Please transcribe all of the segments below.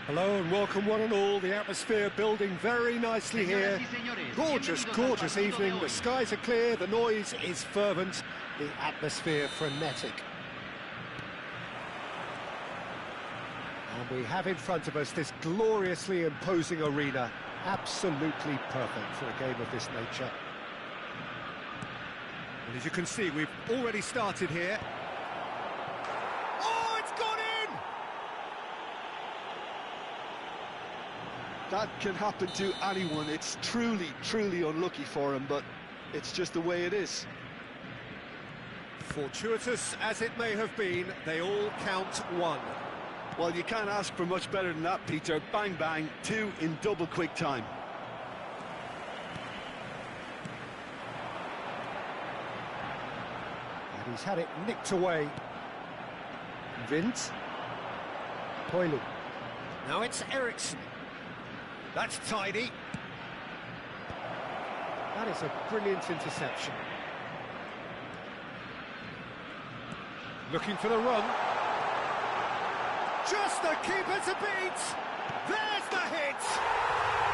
Hello and welcome one and all. The atmosphere building very nicely here. Gorgeous, gorgeous evening. The skies are clear, the noise is fervent, the atmosphere frenetic. And we have in front of us this gloriously imposing arena. Absolutely perfect for a game of this nature. And as you can see, we've already started here. That can happen to anyone. It's truly, truly unlucky for him, but it's just the way it is. Fortuitous as it may have been, they all count one. Well, you can't ask for much better than that, Peter. Bang, bang, two in double quick time. And he's had it nicked away. Vint. Poilu. Now it's Eriksson. That's tidy. That is a brilliant interception. Looking for the run. Just the keeper to beat. There's the hit.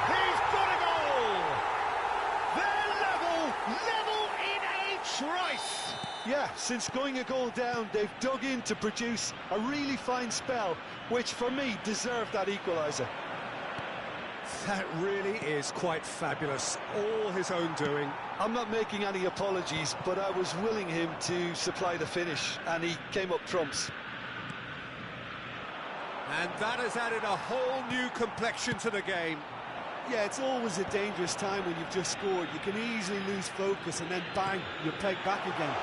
He's got a goal. They're level in H. Rice. Yeah, since going a goal down, they've dug in to produce a really fine spell, which for me deserved that equaliser. That really is quite fabulous, all his own doing. I'm not making any apologies, but I was willing him to supply the finish, and he came up trumps. And that has added a whole new complexion to the game. Yeah, it's always a dangerous time when you've just scored. You can easily lose focus, and then bang, you're pegged back again.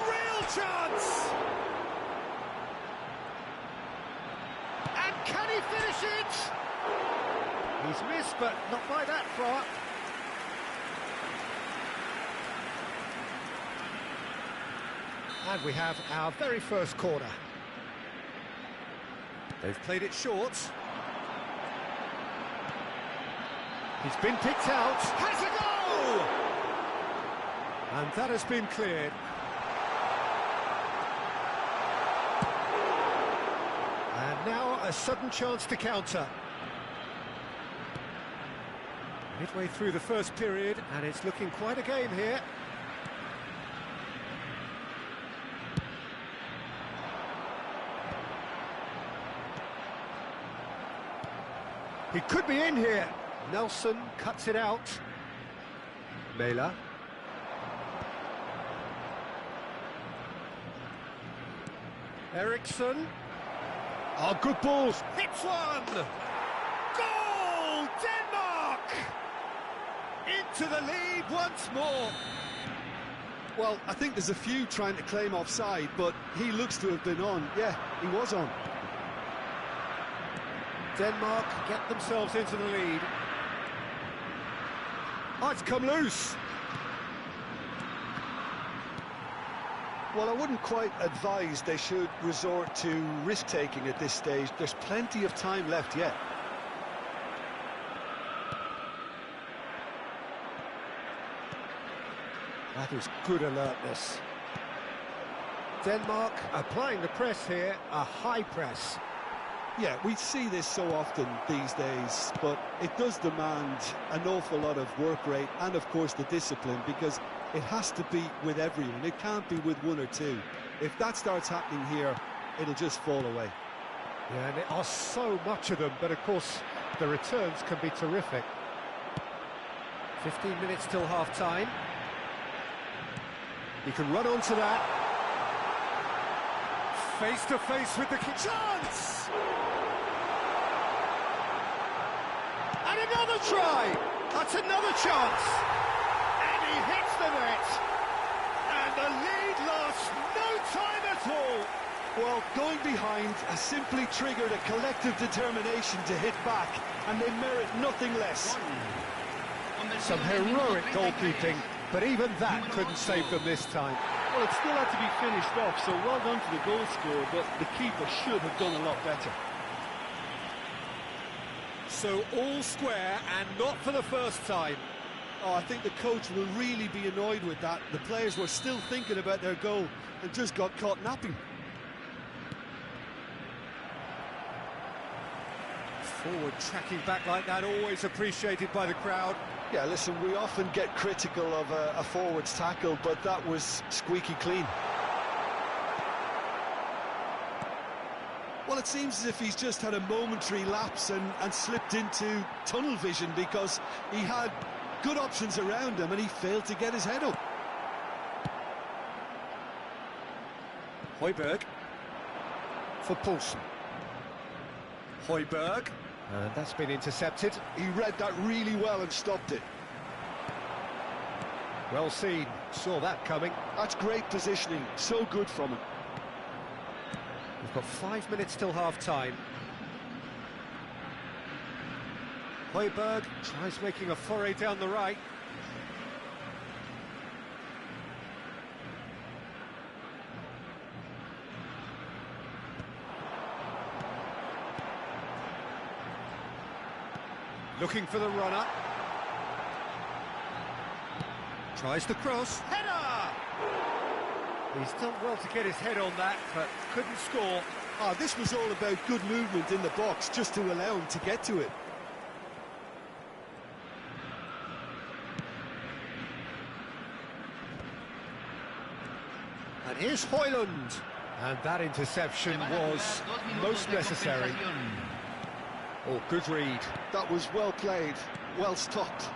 Real chance! Can he finish it? He's missed, but not by that far. And we have our very first corner. They've played it short. He's been picked out. Has a goal! And that has been cleared. And now a sudden chance to counter. Midway through the first period, and it's looking quite a game here. He could be in here. Nelson cuts it out. Mela. Eriksson. Oh, good balls. Hits one. Goal! Denmark! Into the lead once more. Well, I think there's a few trying to claim offside, but he looks to have been on. Yeah, he was on. Denmark get themselves into the lead. Oh, it's come loose. Well, I wouldn't quite advise they should resort to risk-taking at this stage. There's plenty of time left yet. That is good alertness. Denmark applying the press here, a high press. Yeah, we see this so often these days, but it does demand an awful lot of work rate and, of course, the discipline, because it has to be with everyone. It can't be with one or two. If that starts happening here, it'll just fall away. Yeah, and there are so much of them, but of course the returns can be terrific. 15 minutes till half-time. You can run onto that. Face to face with the chance! And another try! That's another chance! And he hits the net! And the lead lasts no time at all! Well, going behind has simply triggered a collective determination to hit back, and they merit nothing less. Some heroic goalkeeping, but even that couldn't save them this time. Well, it still had to be finished off, so well done to the goal scorer, but the keeper should have done a lot better. So all square, and not for the first time. Oh, I think the coach will really be annoyed with that. The players were still thinking about their goal and just got caught napping. Forward tracking back like that, always appreciated by the crowd. Yeah, listen, we often get critical of a forward's tackle, but that was squeaky clean. Well, it seems as if he's just had a momentary lapse and slipped into tunnel vision, because he had good options around him and he failed to get his head up. Højbjerg for Poulsen. Højbjerg, and that's been intercepted. He read that really well and stopped it. Well seen, saw that coming. That's great positioning, so good from him. We've got 5 minutes till half-time. Højbjerg tries making a foray down the right. Looking for the runner. Tries the cross. Header! He's done well to get his head on that, but couldn't score. Ah, this was all about good movement in the box, just to allow him to get to it. And here's Højlund. And that interception was most necessary. Oh, good read. That was well played, well stopped.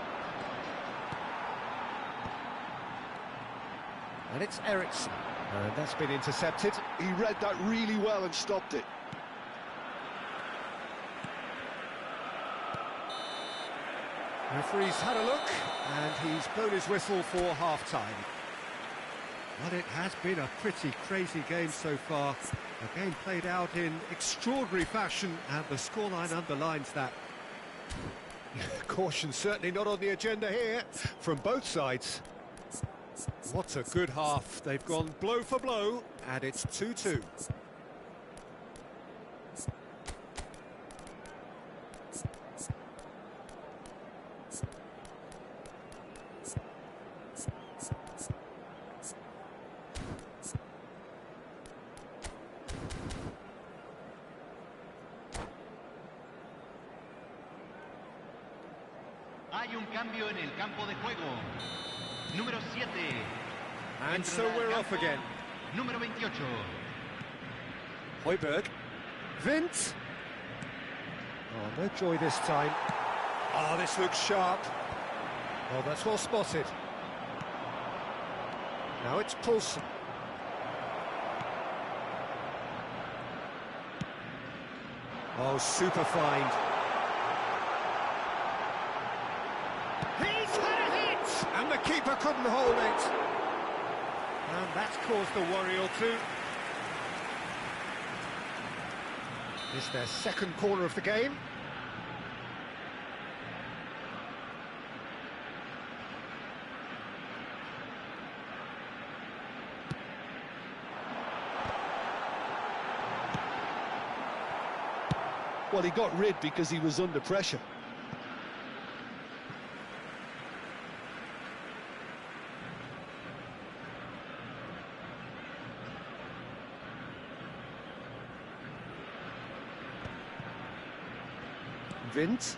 And it's Eriksson. And that's been intercepted. He read that really well and stopped it. Referee's had a look, and he's blown his whistle for half-time. But it has been a pretty crazy game so far. A game played out in extraordinary fashion, and the scoreline underlines that. Caution certainly not on the agenda here, from both sides. What a good half. They've gone blow for blow, and it's 2-2. Hay un cambio en el campo de juego. Número 7. And so we're off again. Número 28. Højbjerg. Vint. Oh, no joy this time. Oh, this looks sharp. Oh, that's well spotted. Now it's Poulsen. Oh, super find. He's had a hit! And the keeper couldn't hold it. And that's caused a worry or two. It's their second corner of the game. Well, he got rid because he was under pressure. Vince.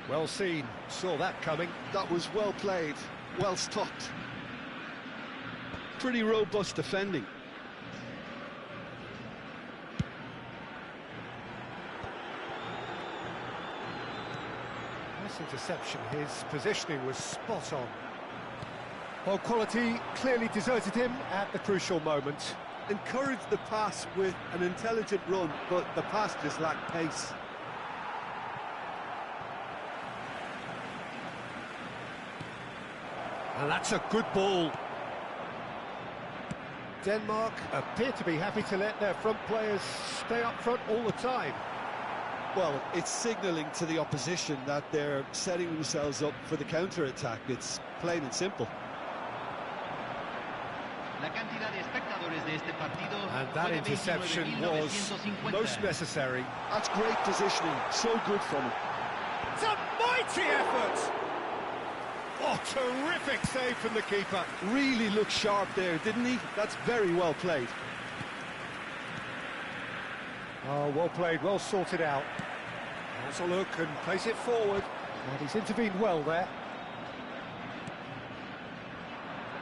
Well seen, saw that coming. That was well played, well stopped. Pretty robust defending. Nice interception, his positioning was spot on. Well, quality clearly deserted him at the crucial moment. Encouraged the pass with an intelligent run, but the pass just lacked pace. And that's a good ball. Denmark appear to be happy to let their front players stay up front all the time. Well, it's signalling to the opposition that they're setting themselves up for the counter-attack. It's plain and simple. And that interception was most necessary. That's great positioning, so good from him. It's a mighty effort! Oh, terrific save from the keeper. Really looked sharp there, didn't he? That's very well played. Oh, well played, well sorted out. Has a look and plays it forward. And he's intervened well there.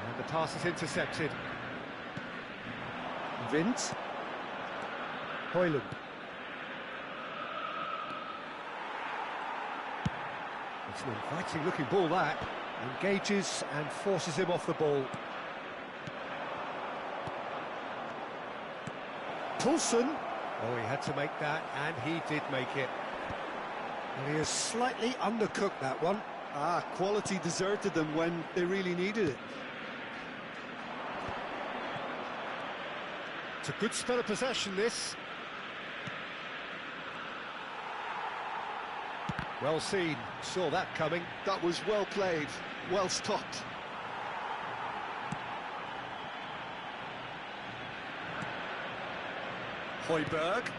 And the pass is intercepted. Vince. Hoyland. It's an inviting looking ball that. Engages and forces him off the ball. Poulsen. Oh, he had to make that, and he did make it. And he has slightly undercooked that one. Quality deserted them when they really needed it. It's a good spell of possession, this. Well seen, saw that coming. That was well played, well stopped. Højbjerg.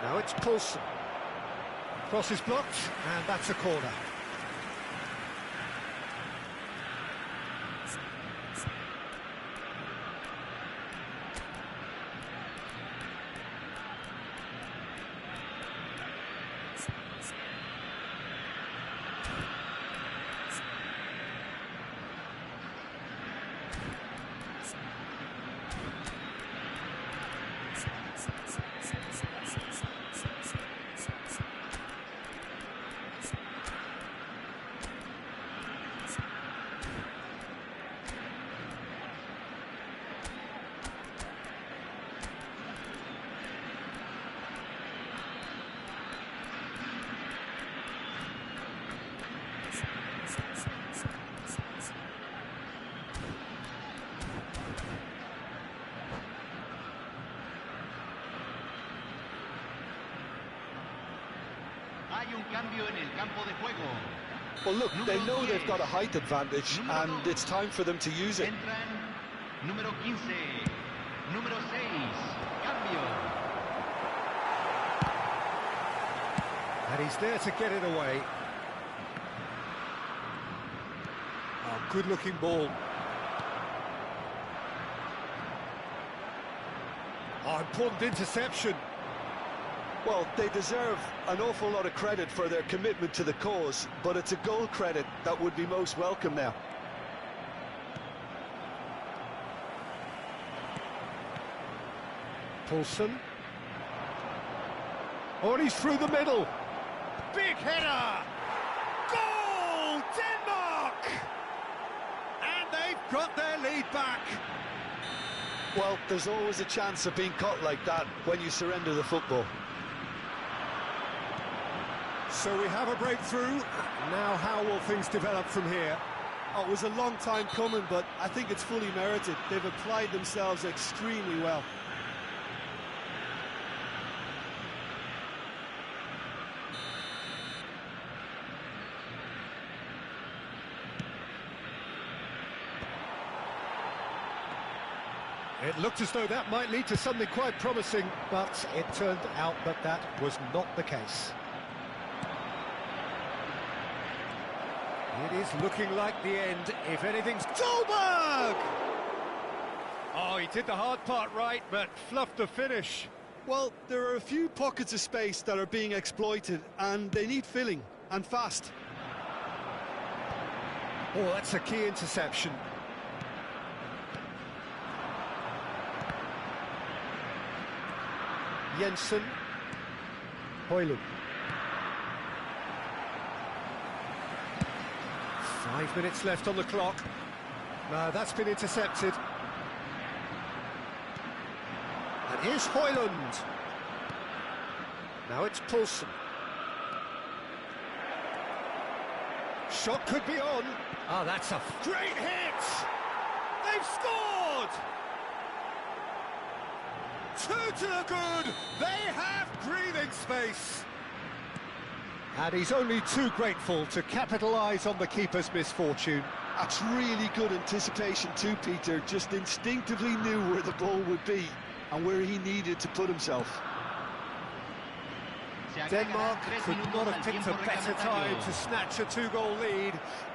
Now it's Poulsen. Cross is blocked, and that's a corner. Well, look, they know they've got a height advantage, and it's time for them to use it. Número 15, número 6, cambio. And he's there to get it away. Oh, good-looking ball. Oh, important interception. Well, they deserve an awful lot of credit for their commitment to the cause, but it's a goal credit that would be most welcome now. Poulsen. Oh, and he's through the middle. Big header! Goal! Denmark! And they've got their lead back. Well, there's always a chance of being caught like that when you surrender the football. So we have a breakthrough. Now how will things develop from here? Oh, it was a long time coming, but I think it's fully merited. They've applied themselves extremely well. It looked as though that might lead to something quite promising, but it turned out that that was not the case. It is looking like the end, if anything's... Dolberg! Oh, he did the hard part right, but fluffed the finish. Well, there are a few pockets of space that are being exploited, and they need filling, and fast. Oh, that's a key interception. Jensen. Højlund. 5 minutes left on the clock. No, that's been intercepted. And here's Højlund. Now it's Poulsen. Shot could be on. Ah, that's a great hit! They've scored! 2 to the good! They have breathing space! And he's only too grateful to capitalise on the keeper's misfortune. That's really good anticipation too, Peter. Just instinctively knew where the ball would be and where he needed to put himself. Denmark could not have picked a better time to snatch a 2-goal lead.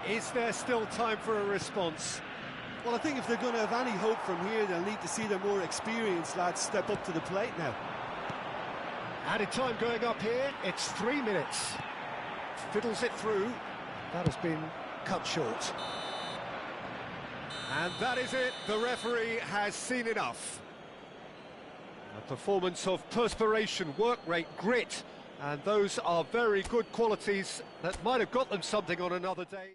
Is there still time for a response? Well, I think if they're going to have any hope from here, they'll need to see their more experienced lads step up to the plate now. Added time going up here, it's 3 minutes. Fiddles it through. That has been cut short. And that is it, the referee has seen enough. A performance of perspiration, work rate, grit, and those are very good qualities that might have got them something on another day.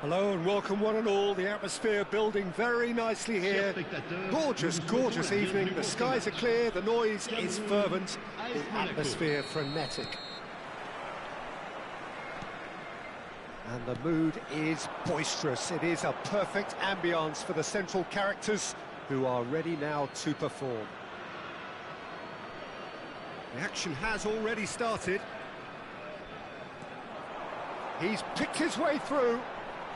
Hello and welcome one and all. The atmosphere building very nicely here. Gorgeous, gorgeous evening. The skies are clear, the noise is fervent, the atmosphere frenetic. And the mood is boisterous. It is a perfect ambience for the central characters who are ready now to perform. The action has already started. He's picked his way through.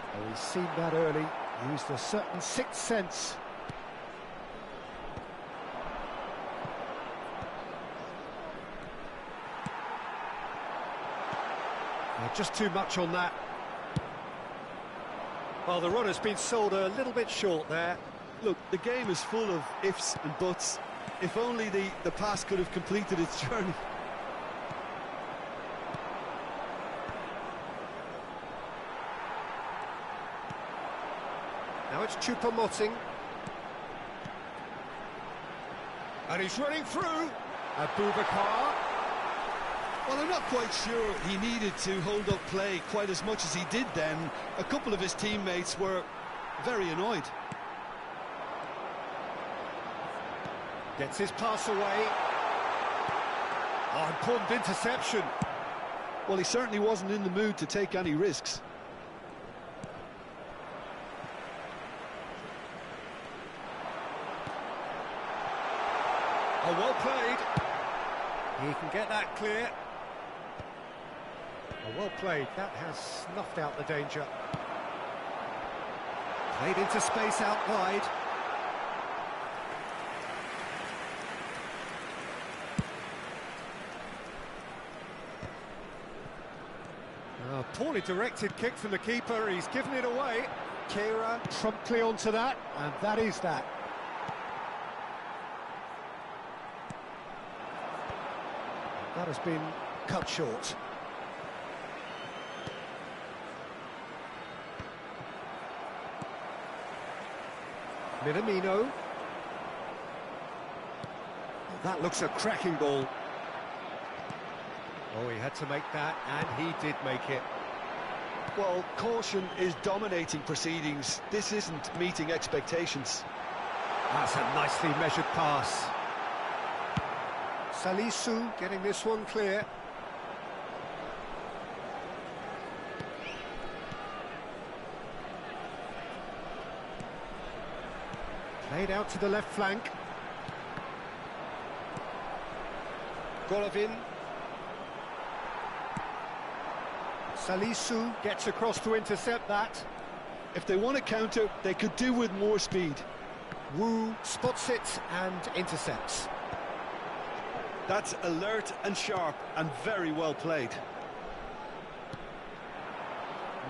Oh, he's seen that early, used a certain sixth sense. Just too much on that. Well, the run has been sold a little bit short there. Look, the game is full of ifs and buts. If only the pass could have completed its journey. Now it's Choupo-Moting. And he's running through. Abubakar. Well, I'm not quite sure he needed to hold up play quite as much as he did then. A couple of his teammates were very annoyed. Gets his pass away. Oh, important interception. Well, he certainly wasn't in the mood to take any risks. Oh, well played. He can get that clear. Oh, well played. That has snuffed out the danger. Played into space out wide. Oh, poorly directed kick from the keeper. He's given it away. Kera promptly onto that, and that is that. That has been cut short. Minamino. That looks a cracking ball. Oh, he had to make that, and he did make it. Well, caution is dominating proceedings. This isn't meeting expectations. That's a nicely measured pass. Salisu getting this one clear. Played out to the left flank. Golovin. Salisu gets across to intercept that. If they want to counter, they could do with more speed. Wu spots it and intercepts. That's alert and sharp and very well played.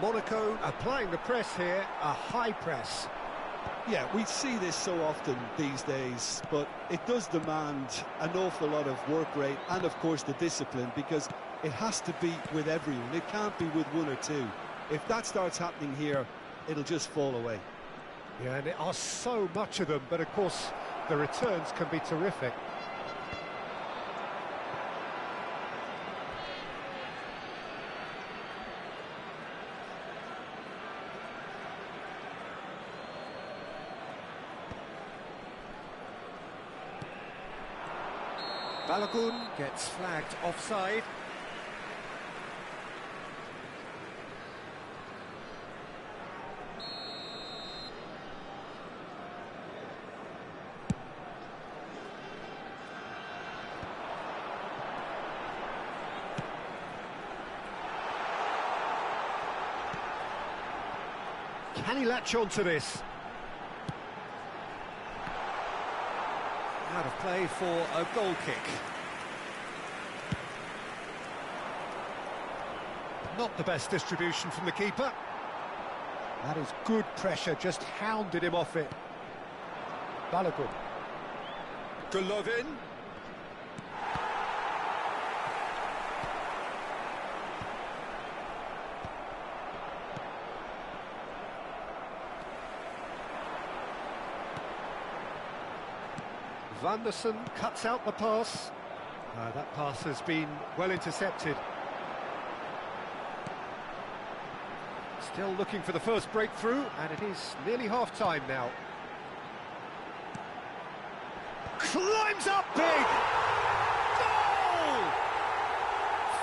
Monaco applying the press here, a high press. Yeah, we see this so often these days, but it does demand an awful lot of work rate and, of course, the discipline, because it has to be with everyone. It can't be with one or two. If that starts happening here, it'll just fall away. Yeah, and there are so much of them, but of course, the returns can be terrific. Balogun gets flagged offside. Can he latch on to this? Out of play. play for a goal kick. Not the best distribution from the keeper. That is good pressure, just hounded him off it. Balogun. Golovin. Vanderson cuts out the pass. That pass has been well intercepted. Still looking for the first breakthrough, and it is nearly half-time now. Climbs up big! Goal!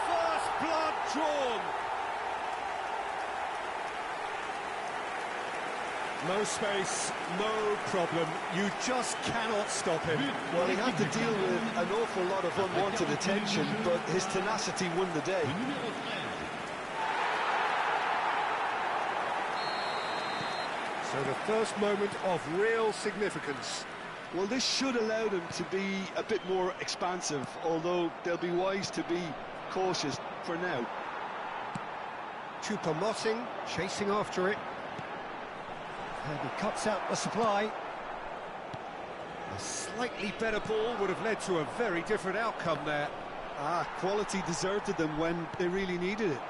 First blood drawn. No space, no problem. You just cannot stop him. Well, he had to deal with an awful lot of unwanted attention, but his tenacity won the day. So the first moment of real significance. Well, this should allow them to be a bit more expansive, although they'll be wise to be cautious for now. Choupo-Moting chasing after it. And he cuts out the supply. A slightly better ball would have led to a very different outcome there. Quality deserted them when they really needed it.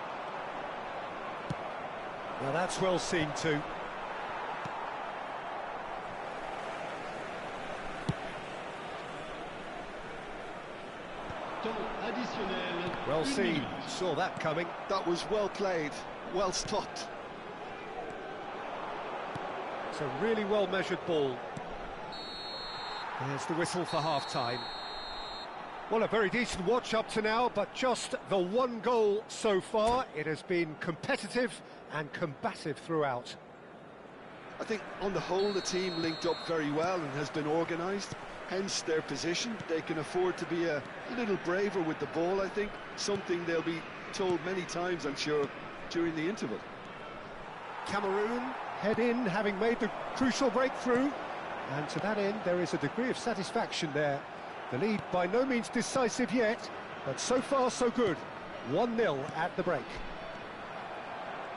Now that's well seen too. Well seen, saw that coming. That was well played, well stopped. It's a really well-measured ball. There's the whistle for half-time. Well, a very decent watch up to now, but just the one goal so far. It has been competitive and combative throughout. I think on the whole the team linked up very well and has been organised, hence their position. They can afford to be a little braver with the ball, I think, something they'll be told many times, I'm sure, during the interval. Cameroon head in, having made the crucial breakthrough, and to that end there is a degree of satisfaction there. The lead by no means decisive yet, but so far so good. 1-0 at the break.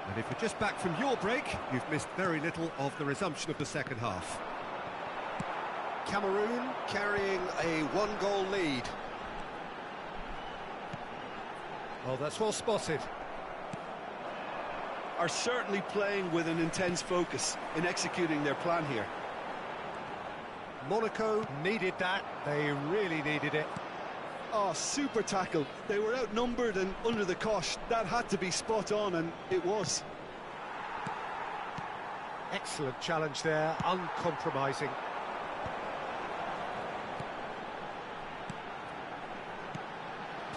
And if you're just back from your break, you've missed very little of the resumption of the second half. Cameroon carrying a one-goal lead. Oh, that's well spotted. Are certainly playing with an intense focus in executing their plan here. Monaco needed that, they really needed it. Oh, super tackle. They were outnumbered and under the cosh. That had to be spot on, and it was. Excellent challenge there, uncompromising.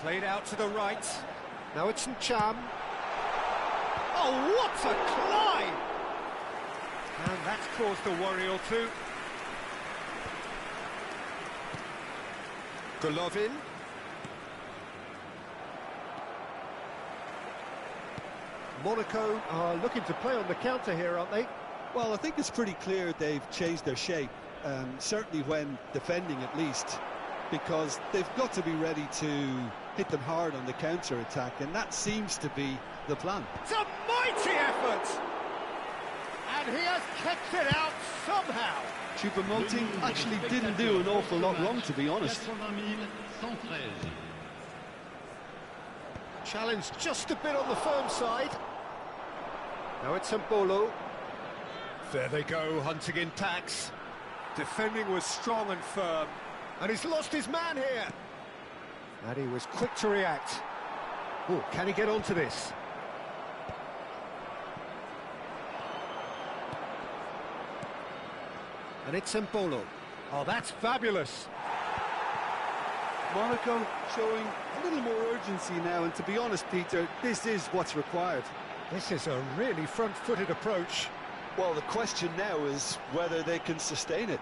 Played out to the right. Now it's Ncham. Oh, what a climb! And that's caused a worry or two. Golovin. Monaco are looking to play on the counter here, aren't they? Well, I think it's pretty clear they've changed their shape, certainly when defending at least, because they've got to be ready to hit them hard on the counter-attack, and that seems to be the plan. It's a mighty effort! And he has kept it out somehow. Choupo-Moting actually didn't do an awful lot wrong, to be honest. Challenge just a bit on the firm side. Now it's Mbolo. There they go, hunting in tacks. Defending was strong and firm. And he's lost his man here. And he was quick to react. Oh, can he get onto this? And it's Mbolo. Oh, that's fabulous. Monaco showing a little more urgency now, and to be honest, Peter, this is what's required. This is a really front-footed approach. Well, the question now is whether they can sustain it.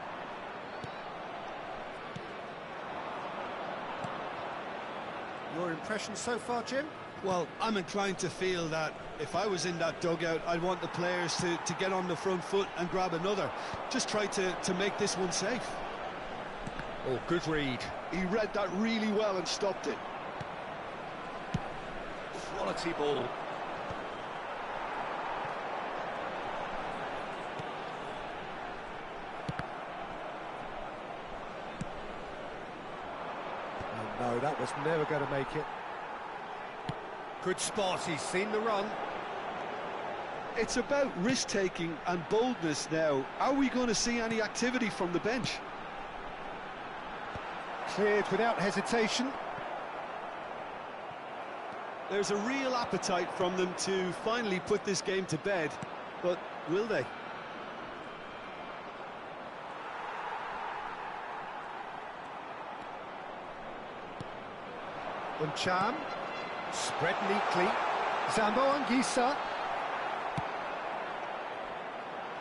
Your impression so far, Jim? Well, I'm inclined to feel that if I was in that dugout, I'd want the players to get on the front foot and grab another. Just try to make this one safe. Oh, good read. He read that really well and stopped it. Quality ball. Oh no, that was never going to make it. Good spot, he's seen the run. It's about risk-taking and boldness now. Are we going to see any activity from the bench? Cleared without hesitation. There's a real appetite from them to finally put this game to bed, but will they? Uncham, spread neatly. Zambo Anguissa.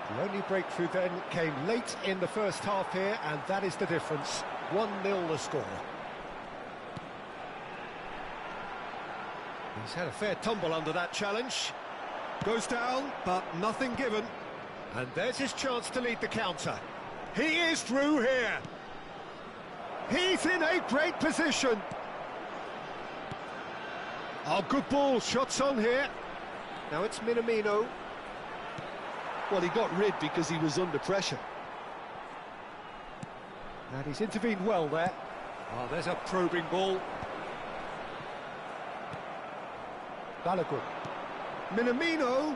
The only breakthrough then came late in the first half here, and that is the difference. 1-0 the score. He's had a fair tumble under that challenge. Goes down, but nothing given. And there's his chance to lead the counter. He is through here. He's in a great position. Oh, good ball, shots on here. Now it's Minamino. Well, he got rid because he was under pressure. And he's intervened well there. Oh, there's a probing ball. Balogun. Minamino.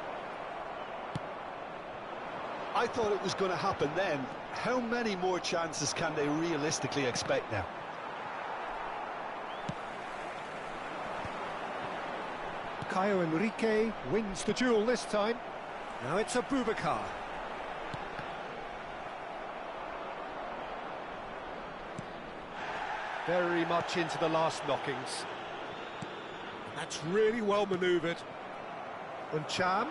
I thought it was going to happen then. How many more chances can they realistically expect now? Caio Henrique wins the duel this time. Now it's Abubakar. Very much into the last knockings. That's really well manoeuvred. Uncham.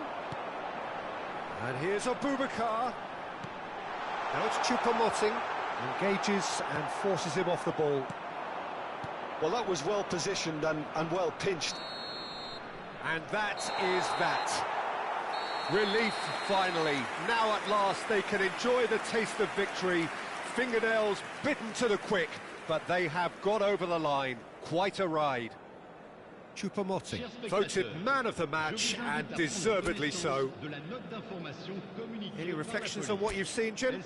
And here's Abubakar. Now it's Choupo-Moting. Engages and forces him off the ball. Well, that was well positioned and well pinched. And that is that. Relief, finally. Now at last they can enjoy the taste of victory. Fingernails bitten to the quick, but they have got over the line. Quite a ride. Choupo-Moting, voted man of the match, and deservedly so. Any reflections on what you've seen, Jim?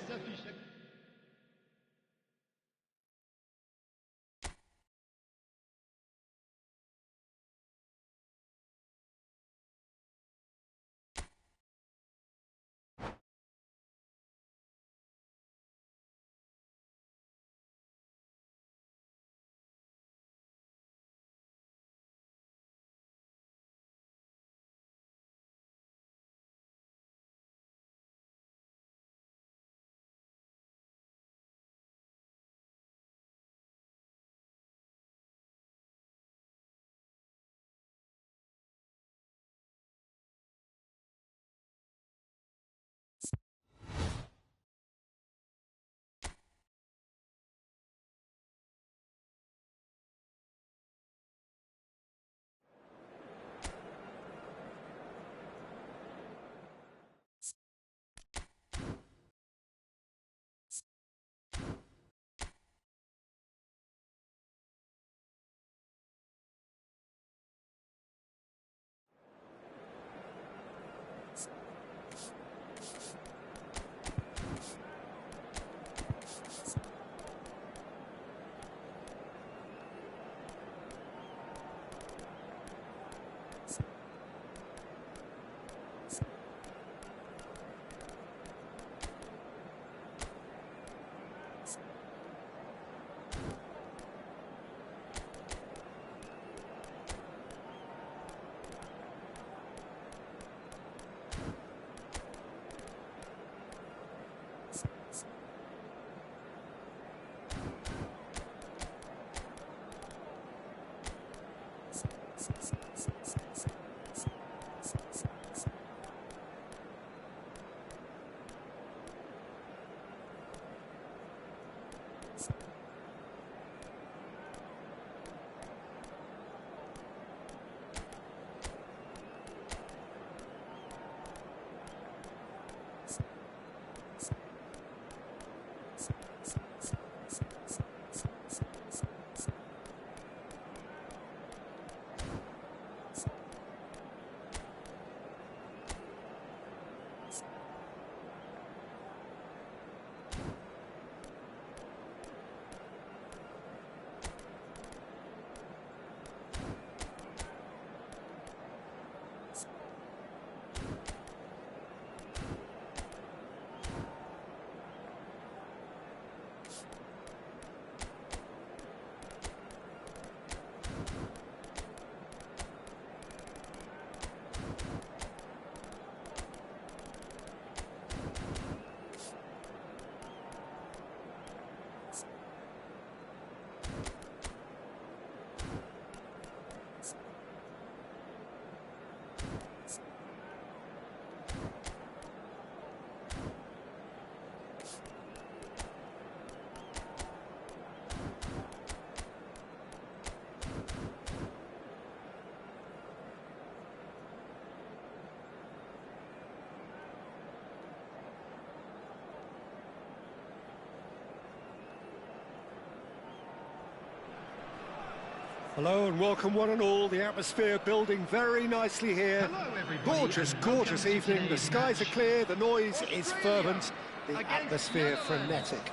Hello and welcome one and all. The atmosphere building very nicely here. Hello, everybody, Gorgeous, and gorgeous welcome to evening. The today's skies are match. clear, the noise is Australia fervent, the against atmosphere Netherlands. frenetic.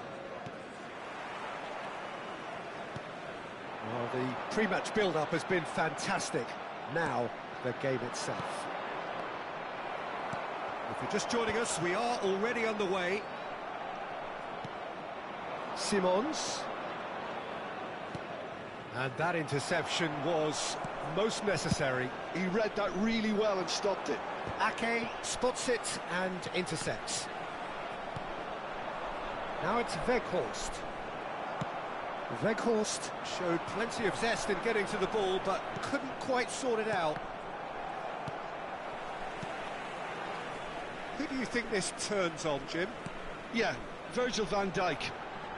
Well, the pre-match build-up has been fantastic. Now, the game itself. If you're just joining us, we are already underway. Simons. And that interception was most necessary. He read that really well and stopped it. Ake spots it and intercepts. Now it's Weghorst. Weghorst showed plenty of zest in getting to the ball, but couldn't quite sort it out. Who do you think this turns on, Jim? Yeah, Virgil van Dijk.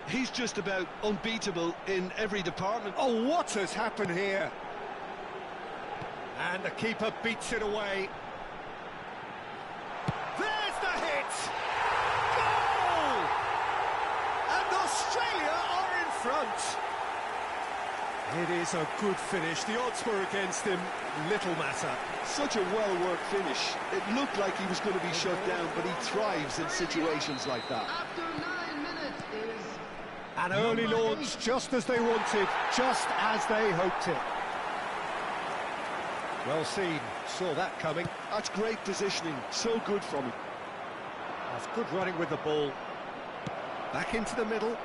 He's just about unbeatable in every department. Oh, what has happened here? And the keeper beats it away. There's the hit! Goal! And Australia are in front. It is a good finish. The odds were against him. Little matter. Such a well-worked finish. It looked like he was going to be shut down, but he thrives in situations like that. After 9 minutes is An early launch, just as they wanted, just as they hoped it. Well seen, saw that coming. That's great positioning, so good from him. That's good running with the ball. Back into the middle.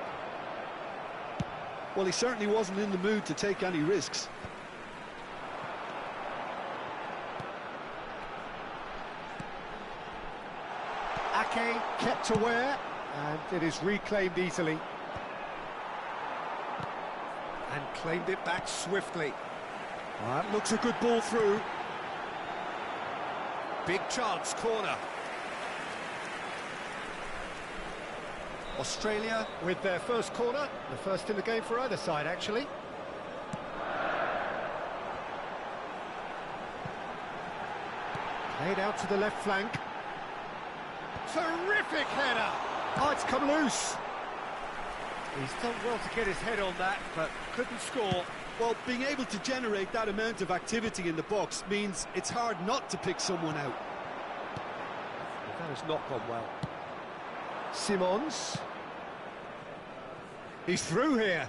Well, he certainly wasn't in the mood to take any risks. Ake kept aware, and it is reclaimed easily. And claimed it back swiftly. Well, that looks a good ball through. Big chance, corner. Australia with their first corner, the first in the game for either side, actually. Played out to the left flank. Terrific header! Oh, it's come loose. He's done well to get his head on that, but couldn't score. Well, being able to generate that amount of activity in the box means it's hard not to pick someone out. That has not gone well. Simons. He's through here.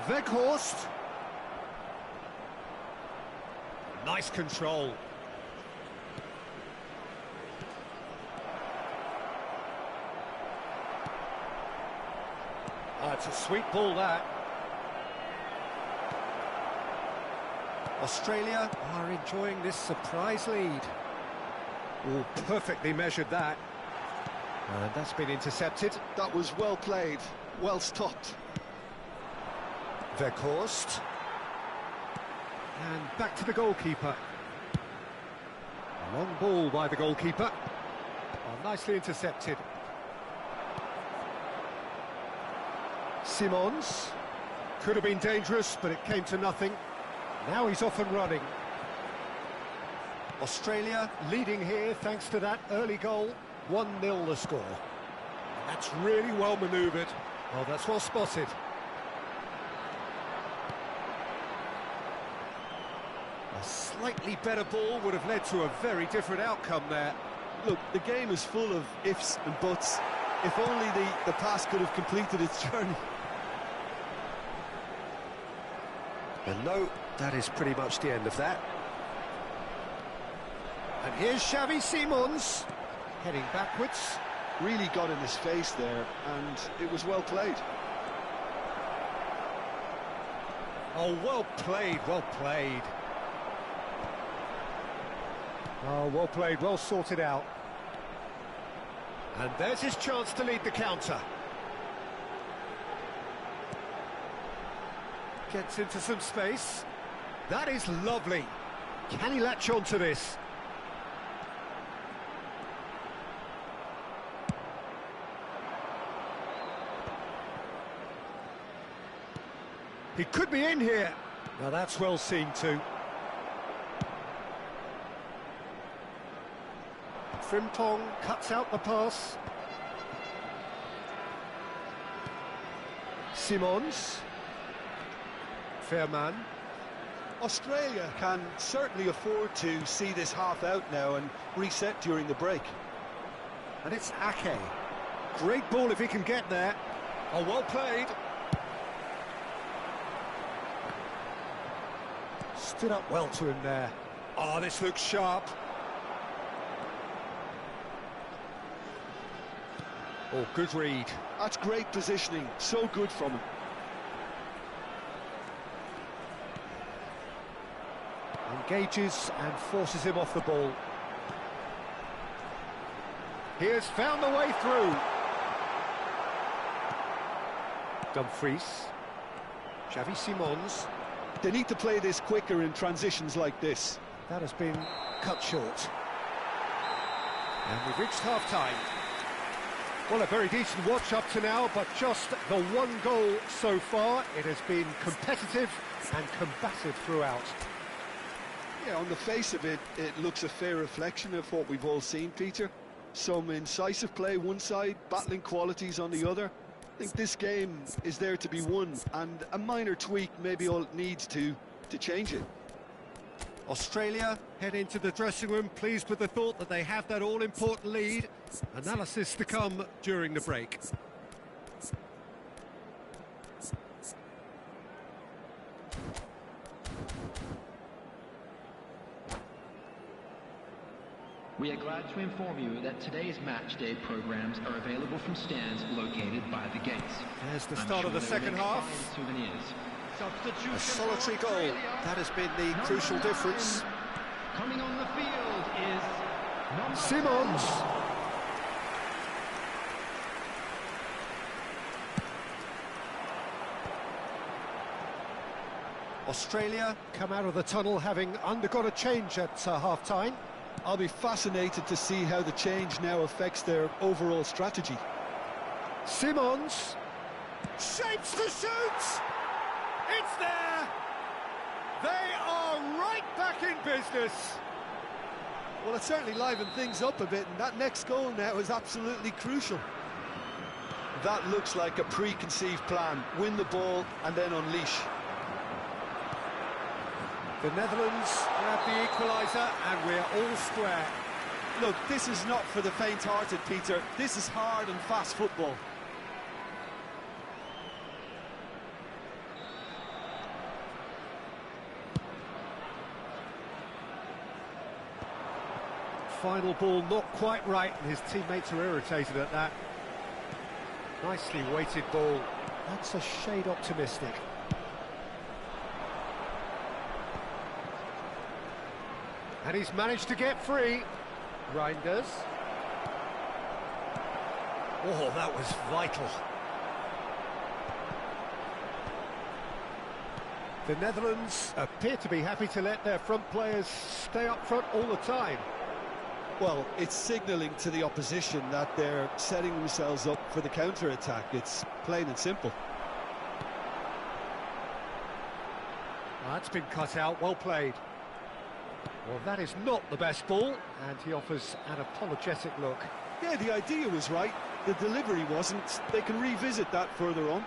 Weghorst. Nice control. Oh, it's a sweet ball, that. Australia are enjoying this surprise lead. Oh, perfectly measured that. And that's been intercepted. That was well played, well stopped. Weghorst. And back to the goalkeeper. A long ball by the goalkeeper. Oh, nicely intercepted. Simons. Could have been dangerous, but it came to nothing. Now he's off and running. Australia leading here thanks to that early goal. 1-0 the score. That's really well manoeuvred. Well, that's well spotted. A slightly better ball would have led to a very different outcome there. Look, the game is full of ifs and buts. If only the pass could have completed its journey. And no, that is pretty much the end of that. And here's Xavi Simons, heading backwards. Really got in his face there, and it was well played. Oh, well played, well played. Oh, well played, well sorted out. And there's his chance to lead the counter. Gets into some space. That is lovely. Can he latch on to this? He could be in here. Now that's well seen too. Frimpong cuts out the pass. Simons. Fairman. Australia can certainly afford to see this half out now and reset during the break. And it's Ake. Great ball if he can get there. Oh, well played. Stood up well to him there. Oh, this looks sharp. Oh, good read. That's great positioning, so good from him. Engages and forces him off the ball. He has found the way through. Dumfries. Xavi Simons. They need to play this quicker in transitions like this. That has been cut short. And we've reached half-time. Well, a very decent watch up to now, but just the one goal so far. It has been competitive and combative throughout. Yeah, on the face of it, it looks a fair reflection of what we've all seen, Peter. Some incisive play one side, battling qualities on the other. I think this game is there to be won, and a minor tweak maybe all it needs to change it. Australia head into the dressing room pleased with the thought that they have that all-important lead. Analysis to come during the break. We are glad to inform you that today's match day programs are available from stands located by the gates. There's the start of the second half. Souvenirs. A solitary goal. That has been the crucial difference. Coming on the field is number Simons. Australia come out of the tunnel having undergone a change at half-time. I'll be fascinated to see how the change now affects their overall strategy. Simons shapes to shoot. It's there. They are right back in business. Well, it certainly livened things up a bit, and that next goal now is absolutely crucial. That looks like a preconceived plan. Win the ball and then unleash. The Netherlands grab the equaliser, and we're all square. Look, this is not for the faint-hearted, Peter. This is hard and fast football. Final ball not quite right, and his teammates are irritated at that. Nicely weighted ball. That's a shade optimistic. And he's managed to get free. Reinders. Oh, that was vital. The Netherlands appear to be happy to let their front players stay up front all the time. Well, it's signalling to the opposition that they're setting themselves up for the counter-attack. It's plain and simple. That's been cut out, well played. Well, that is not the best ball, and he offers an apologetic look. Yeah, the idea was right, the delivery wasn't. They can revisit that further on.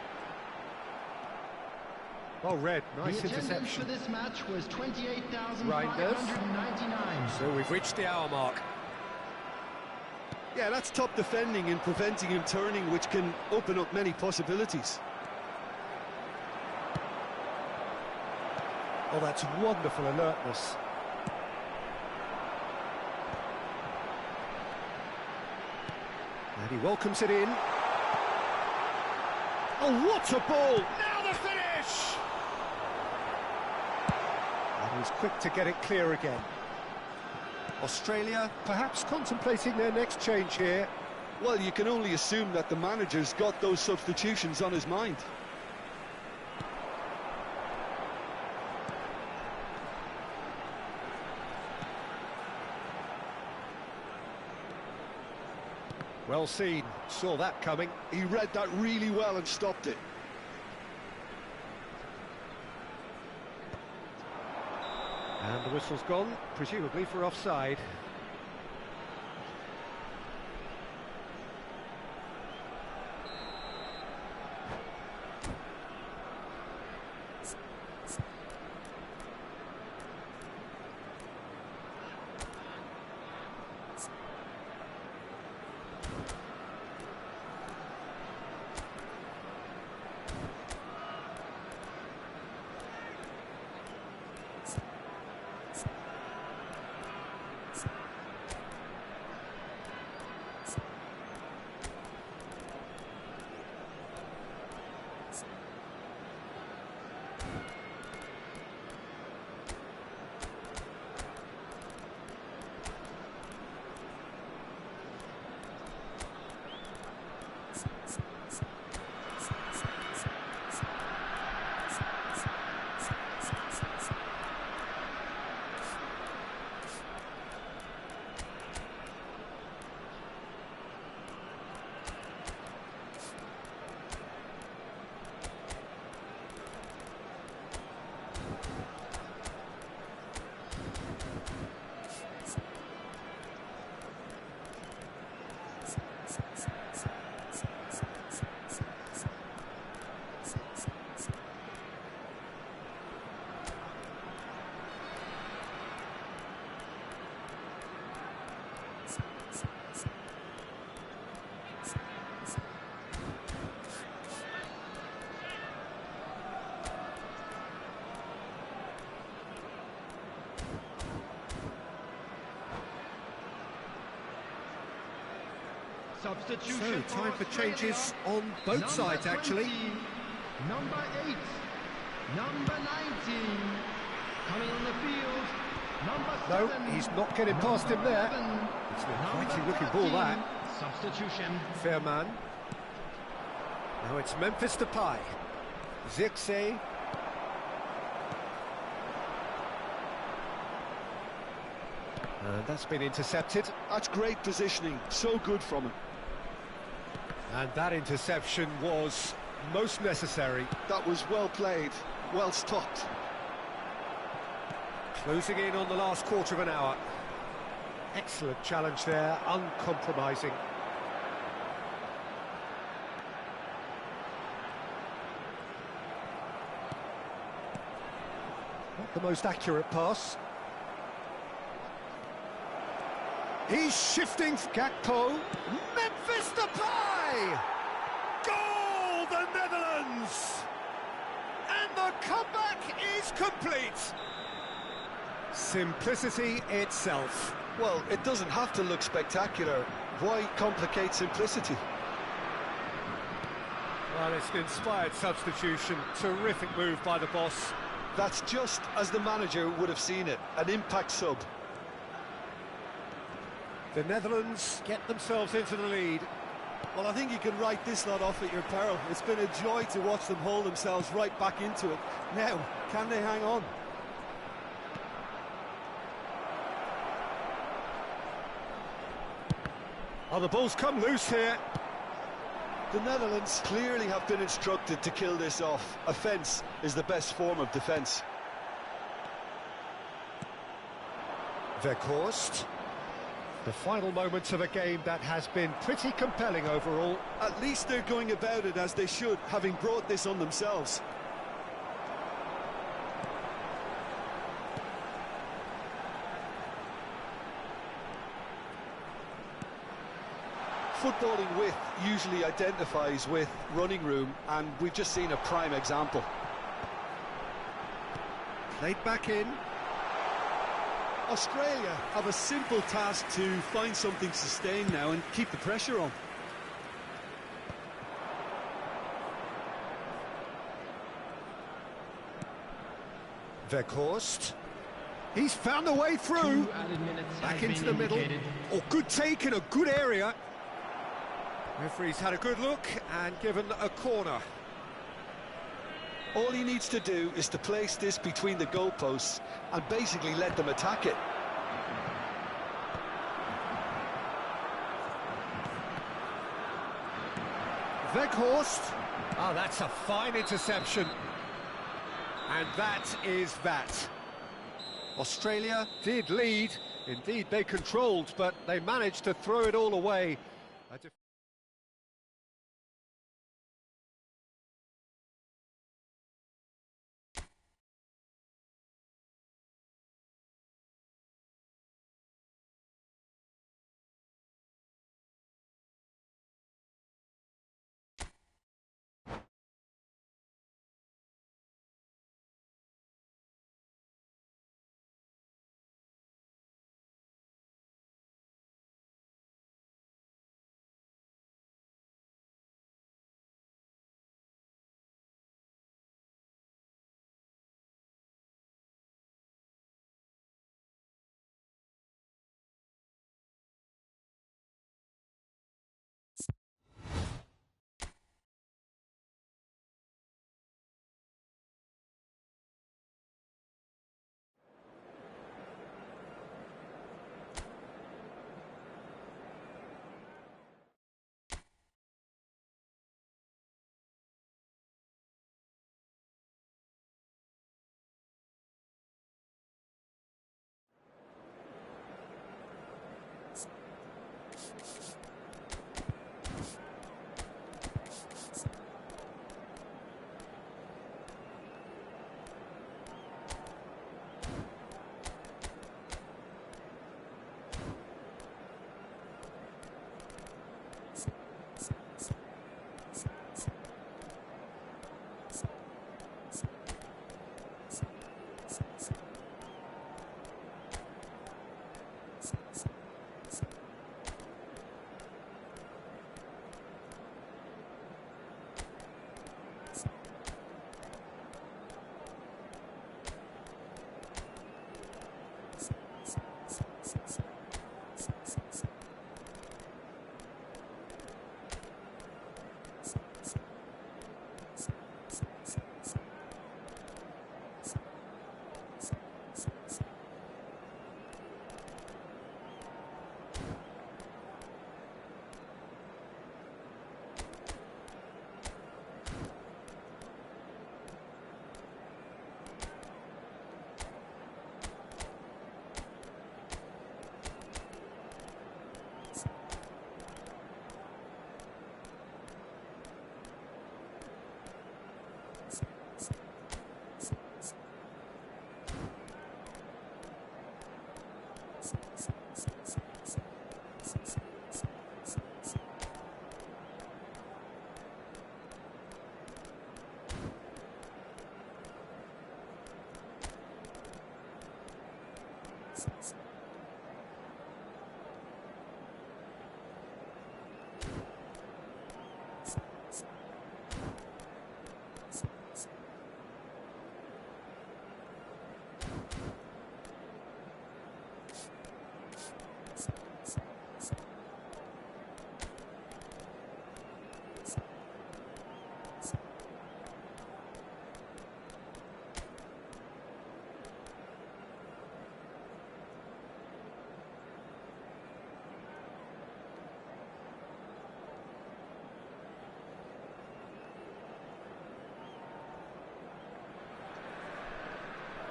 Well read, nice The attendance interception. for this match was 28,599. So we've reached the hour mark. Yeah, that's top defending and preventing him turning, which can open up many possibilities. Oh, that's wonderful alertness. And he welcomes it in. Oh, what a ball! Now the finish! And he's quick to get it clear again. Australia perhaps contemplating their next change here. Well, you can only assume that the manager's got those substitutions on his mind. Well seen, saw that coming. He read that really well and stopped it. And the whistle's gone, presumably for offside. Substitution So, time for changes on both sides, actually. Number 8, number 19, coming on the field, number 7. No, he's not getting past him there. Eleven, It's an number exciting looking ball, that. 13. Substitution. Fair man. Now it's Memphis Depay. Zirkzee. And that's been intercepted. That's great positioning, so good from him. And that interception was most necessary. That was well played, well stopped. Closing in on the last quarter of an hour. Excellent challenge there, uncompromising. Not the most accurate pass. He's shifting. Gakpo. Memphis Depay! Goal, the Netherlands! And the comeback is complete. Simplicity itself. Well, it doesn't have to look spectacular. Why complicate simplicity? Well, it's an inspired substitution. Terrific move by the boss. That's just as the manager would have seen it, an impact sub. The Netherlands get themselves into the lead. Well, I think you can write this lot off at your peril. It's been a joy to watch them hold themselves right back into it. Now, can they hang on? Oh, the ball's come loose here. The Netherlands clearly have been instructed to kill this off. Offence is the best form of defence. Weghorst. The final moments of a game that has been pretty compelling overall. At least they're going about it as they should, having brought this on themselves. Footballing width usually identifies with running room, and we've just seen a prime example. Played back in. Australia have a simple task to find something sustained now and keep the pressure on. Weghorst. He's found a way through. Back into the middle. Oh, good take in a good area. Referee's had a good look and given a corner. All he needs to do is to place this between the goalposts and basically let them attack it. Weghorst. Oh, that's a fine interception. And that is that. Australia did lead. Indeed, they controlled, but they managed to throw it all away.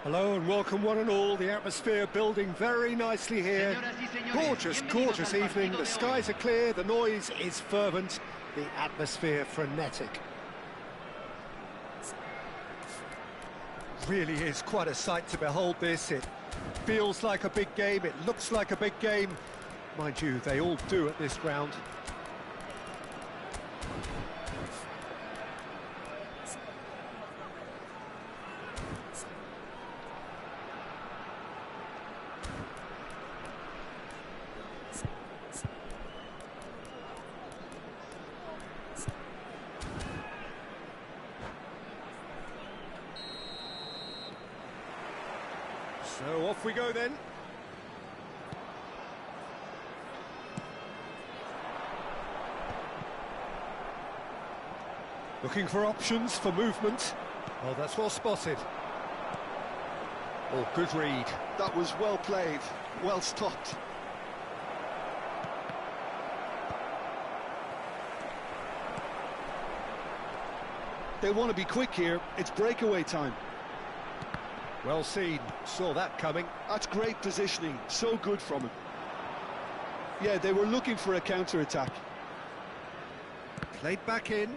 Hello and welcome one and all. The atmosphere building very nicely here. Gorgeous, gorgeous evening. The skies are clear, the noise is fervent, the atmosphere frenetic. Really is quite a sight to behold this. It feels like a big game, it looks like a big game. Mind you, they all do at this ground. So off we go then. Looking for options for movement. Oh, that's well spotted. Oh, good read. That was well played, well stopped. They want to be quick here, it's breakaway time. Well seen, saw that coming. That's great positioning, so good from him. Yeah, they were looking for a counter-attack. Played back in.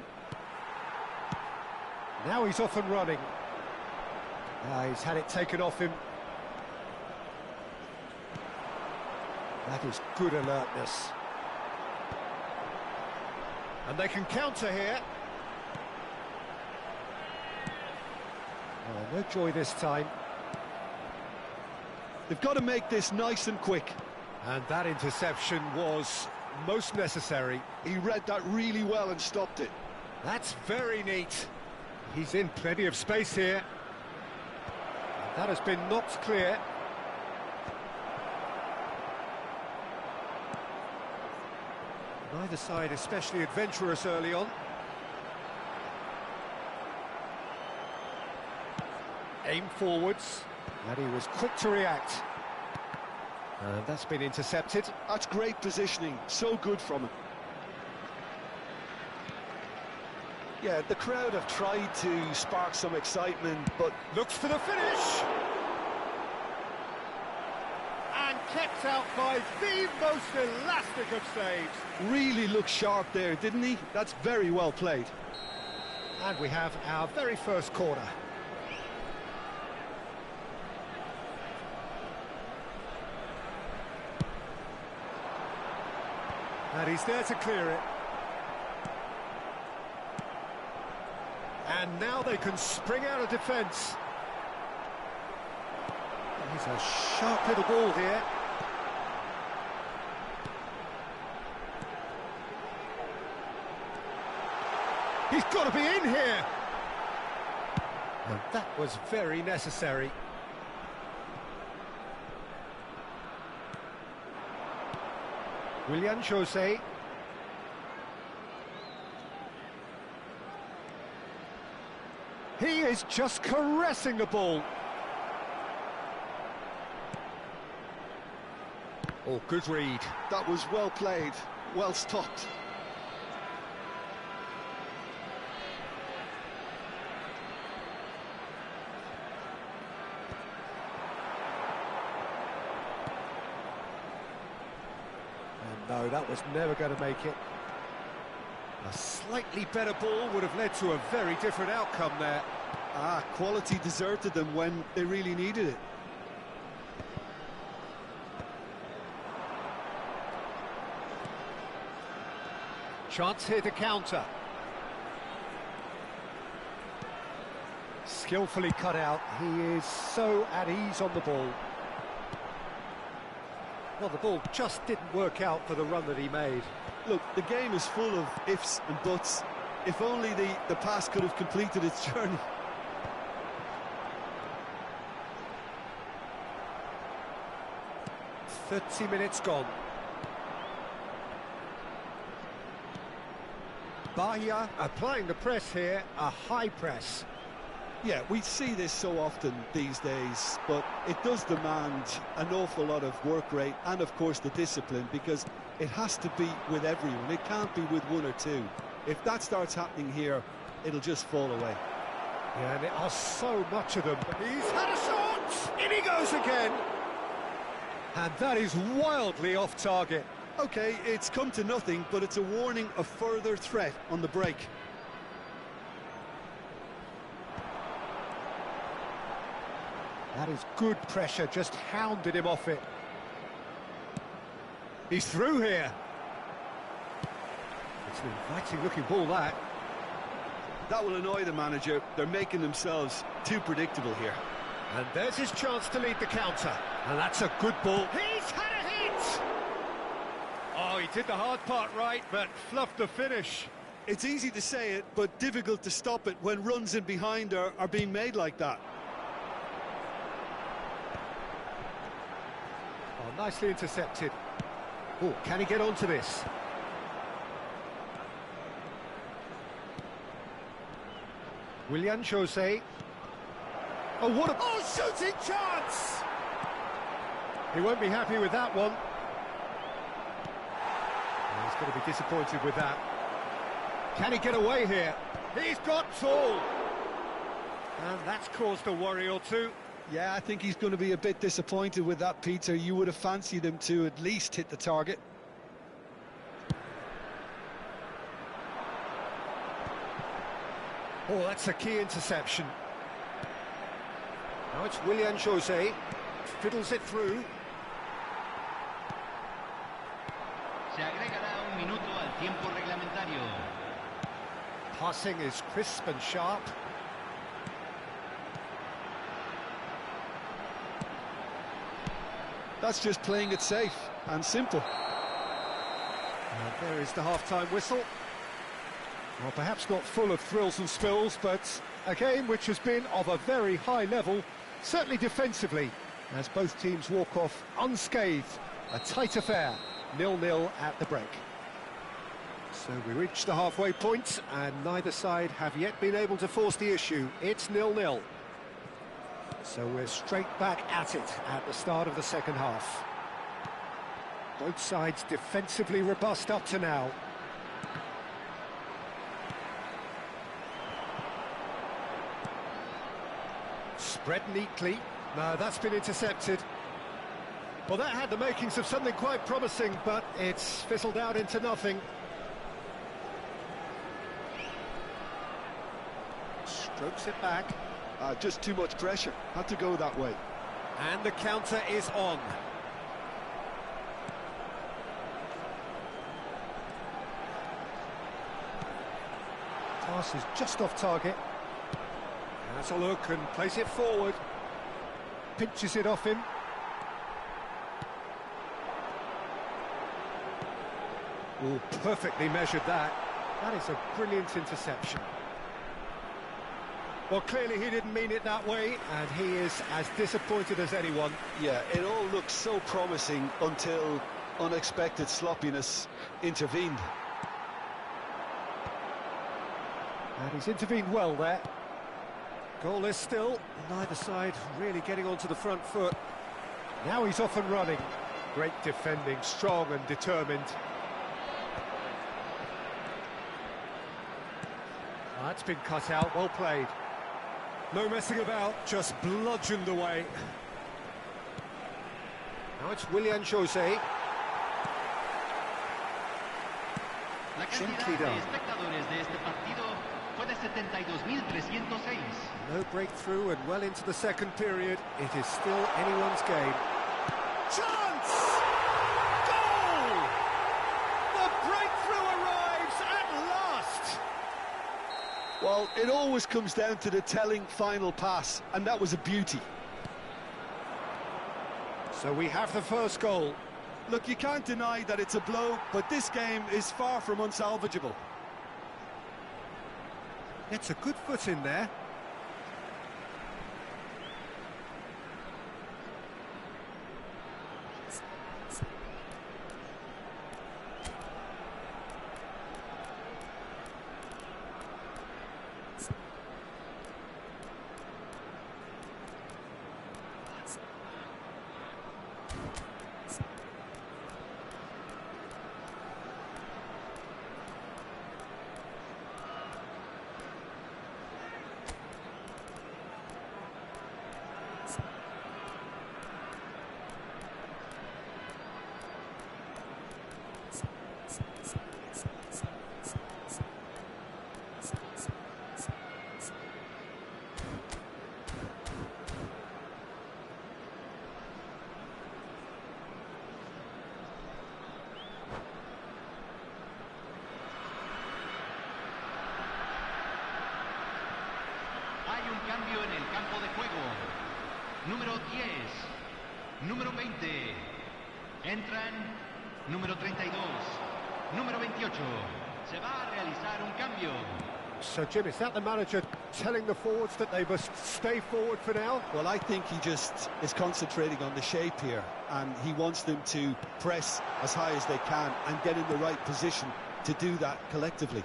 Now he's off and running. He's had it taken off him. That is good alertness. And they can counter here. Oh, no joy this time. They've got to make this nice and quick. And that interception was most necessary. He read that really well and stopped it. That's very neat. He's in plenty of space here. That has been knocked clear. Neither side especially adventurous early on. Aim forwards, and he was quick to react. And that's been intercepted. That's great positioning, so good from him. Yeah, the crowd have tried to spark some excitement, but looks for the finish! And kept out by the most elastic of saves. Really looked sharp there, didn't he? That's very well played. And we have our very first corner. And he's there to clear it. And now they can spring out of defence. He's a sharp little ball here. He's got to be in here. And that was very necessary. Willian Jose. He is just caressing the ball. Oh, good read. That was well played, well stopped. And no, that was never going to make it. A slightly better ball would have led to a very different outcome there. Quality deserted them when they really needed it. Chance here to counter. Skillfully cut out. He is so at ease on the ball. Well, the ball just didn't work out for the run that he made. Look, the game is full of ifs and buts. If only the pass could have completed its journey. "30 minutes gone. Bahia applying the press here, a high press. Yeah, we see this so often these days, but it does demand an awful lot of work rate and, of course, the discipline, because it has to be with everyone. It can't be with one or two. If that starts happening here, it'll just fall away. Yeah, and there are so much of them. He's had a shot! In he goes again! And that is wildly off target. OK, it's come to nothing, but it's a warning of further threat on the break. That is good pressure, just hounded him off it. He's through here. It's an inviting looking ball, that. That will annoy the manager. They're making themselves too predictable here. And there's his chance to lead the counter. And that's a good ball. He's had a hit! Oh, he did the hard part right, but fluffed the finish. It's easy to say it, but difficult to stop it when runs in behind are being made like that. Oh, nicely intercepted. Oh, can he get onto this? Willian Jose. Oh, what a... Oh, shooting chance! He won't be happy with that one. He's going to be disappointed with that. Can he get away here? He's got tall! And that's caused a worry or two. Yeah, I think he's going to be a bit disappointed with that, Peter. You would have fancied him to at least hit the target. Oh, that's a key interception. Now it's Willian Jose. Fiddles it through. Se agregará un minuto al tiempo reglamentario. Passing is crisp and sharp. That's just playing it safe and simple. And there is the half-time whistle. Well, perhaps not full of thrills and spills, but a game which has been of a very high level, certainly defensively, as both teams walk off unscathed. A tight affair, 0-0 at the break. So we reach the halfway point, and neither side have yet been able to force the issue. It's 0-0. So we're straight back at it at the start of the second half. Both sides defensively robust up to now. Spread neatly. No, that's been intercepted. Well, that had the makings of something quite promising, but it's fizzled out into nothing. Strokes it back. Just too much pressure. Had to go that way. And the counter is on. Pass is just off target. Has a look and plays it forward. Pinches it off him. Oh, perfectly measured that. That is a brilliant interception. Well, clearly he didn't mean it that way, and he is as disappointed as anyone. Yeah, it all looked so promising until unexpected sloppiness intervened. And he's intervened well there. Goalless still, neither side really getting onto the front foot. Now he's off and running. Great defending, strong and determined. That's been cut out, well played. No messing about, just bludgeoned away. Now it's Willian Jose. La cantidad de espectadores de este partido fue de 72.306. No breakthrough and well into the second period. It is still anyone's game. Chance! Goal! The breakthrough arrives at last! Well, it always comes down to the telling final pass, and that was a beauty. So we have the first goal. Look, you can't deny that it's a blow, but this game is far from unsalvageable. Gets a good foot in there. Hay un cambio en el campo de juego. Número 10, número 20. Entran número 32, número 28. Se va a realizar un cambio. So, Jim, is that the manager telling the forwards that they must stay forward for now? Well, I think he just is concentrating on the shape here, and he wants them to press as high as they can and get in the right position to do that collectively.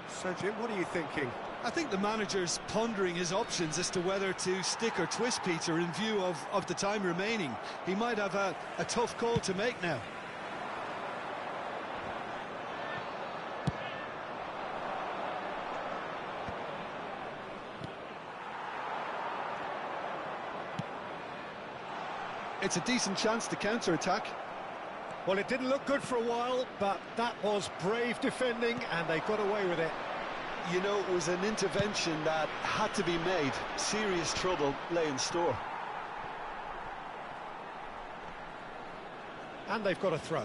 So, Jim, what are you thinking? I think the manager's pondering his options as to whether to stick or twist Peter in view of the time remaining. He might have a tough call to make now. It's a decent chance to counter-attack. Well, it didn't look good for a while, but that was brave defending, and they got away with it. You know, it was an intervention that had to be made. Serious trouble lay in store. And they've got a throw.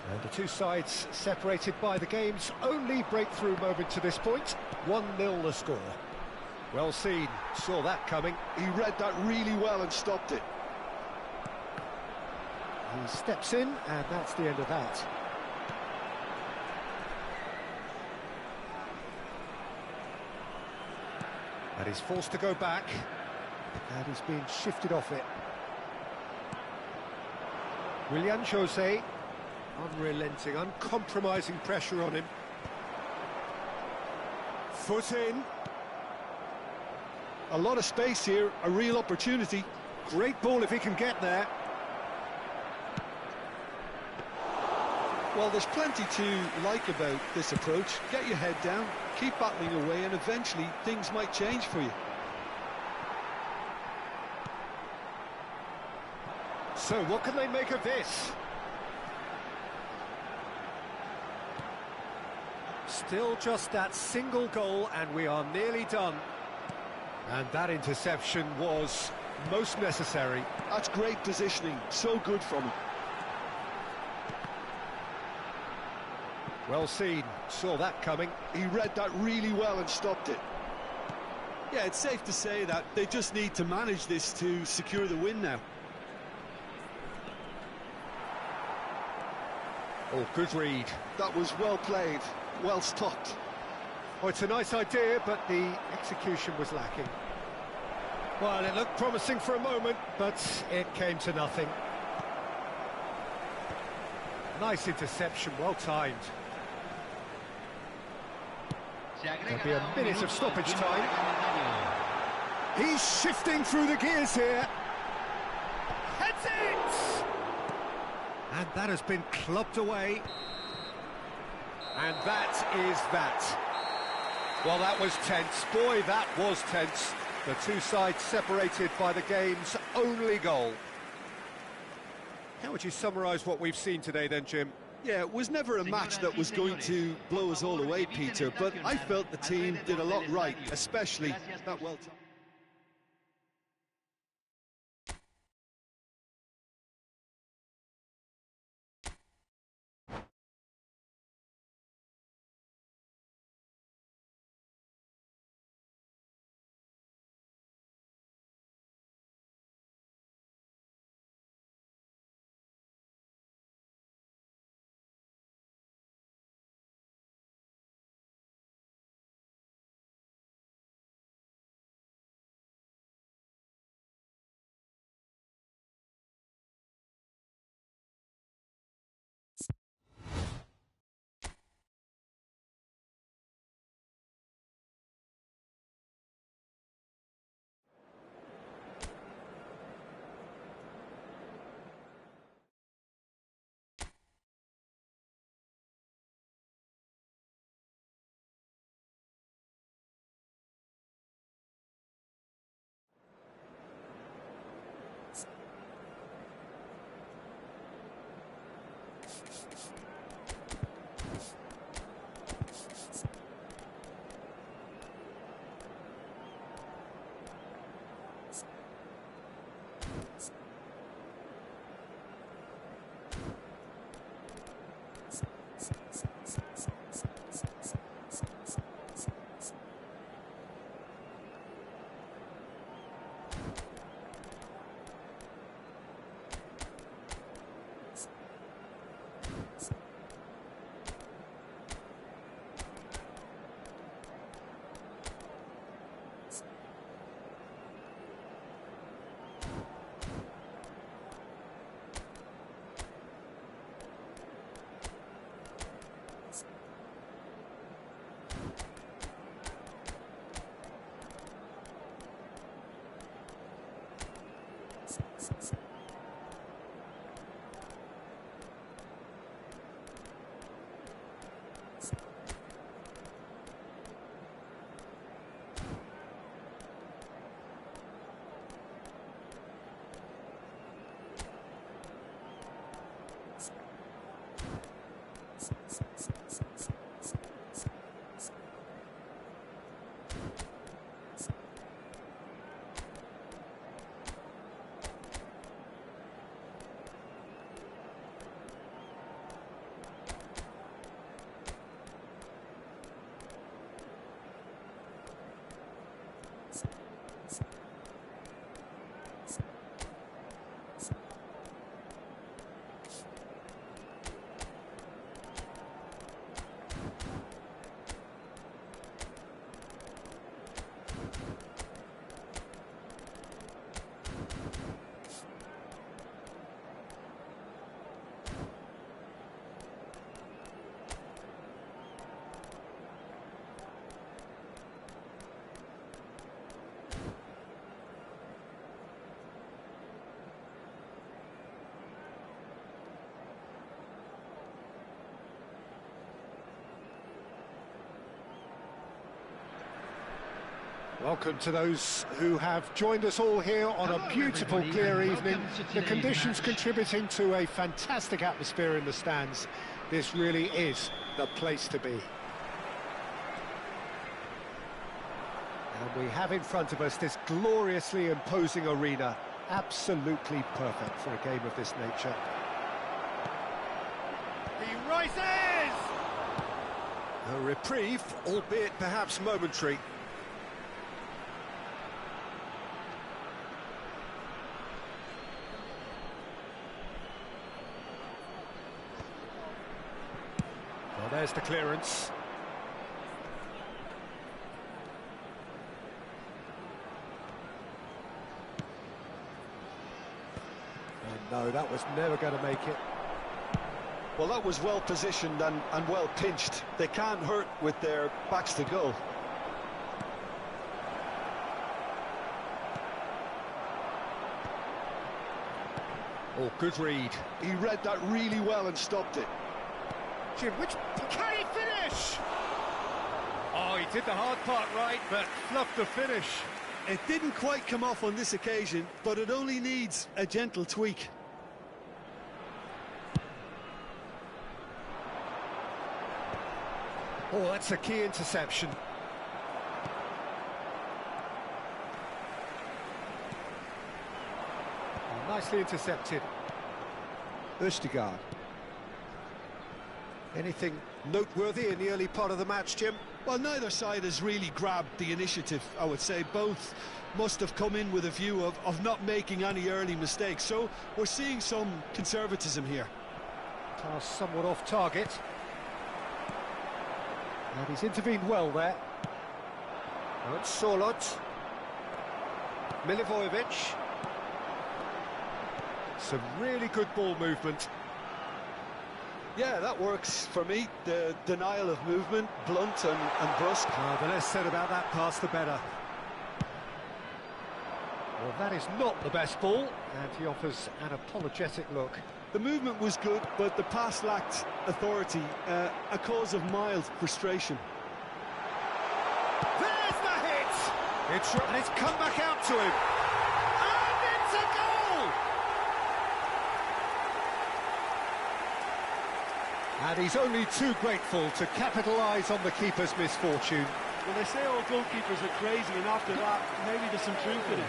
And the two sides separated by the game's only breakthrough moment to this point. 1-0 the score. Well seen, saw that coming. He read that really well and stopped it. He steps in, and that's the end of that. And he's forced to go back, and he's being shifted off it. Willian Jose, unrelenting, uncompromising pressure on him. Foot in. A lot of space here, a real opportunity. Great ball if he can get there. Well, there's plenty to like about this approach. Get your head down, keep battling away, and eventually things might change for you. So what can they make of this? Still just that single goal and we are nearly done. And that interception was most necessary. That's great positioning, so good from him. Well seen, saw that coming. He read that really well and stopped it. Yeah, it's safe to say that they just need to manage this to secure the win now. Oh, good read. That was well played, well stopped. Oh, it's a nice idea, but the execution was lacking. Well, it looked promising for a moment, but it came to nothing. Nice interception, well timed. There'll be a minute of stoppage time. He's shifting through the gears here. Heads it! And that has been clubbed away. And that is that. Well, that was tense. Boy, that was tense. The two sides separated by the game's only goal. How would you summarise what we've seen today then, Jim? Yeah, it was never a match that was going to blow us all away, Peter, but I felt the team did a lot right, especially that well. Welcome to those who have joined us all here on a beautiful, clear evening. The conditions contributing to a fantastic atmosphere in the stands. This really is the place to be. And we have in front of us this gloriously imposing arena. Absolutely perfect for a game of this nature. He rises! A reprieve, albeit perhaps momentary. Well, there's the clearance. And no, that was never going to make it. Well, that was well positioned and well pinched. They can't hurt with their backs to goal. Oh, good read. He read that really well and stopped it. Jim, can he finish? Oh, he did the hard part right, but fluffed the finish. It didn't quite come off on this occasion, but it only needs a gentle tweak. Oh, that's a key interception. Oh, nicely intercepted. Østigard. Anything noteworthy in the early part of the match, Jim? Well, neither side has really grabbed the initiative, I would say. Both must have come in with a view of not making any early mistakes. So we're seeing some conservatism here. Pass somewhat off target. And he's intervened well there. Now it's Solot. Milivojevic. Some really good ball movement. Yeah, that works for me. The denial of movement, blunt and brusque. The less said about that pass, the better. Well, that is not the best ball, and he offers an apologetic look. The movement was good, but the pass lacked authority, a cause of mild frustration. There's the hit! And it's come back out to him. And it's a goal! And he's only too grateful to capitalise on the keeper's misfortune. Well, they say all goalkeepers are crazy, and after that, maybe there's some truth in it.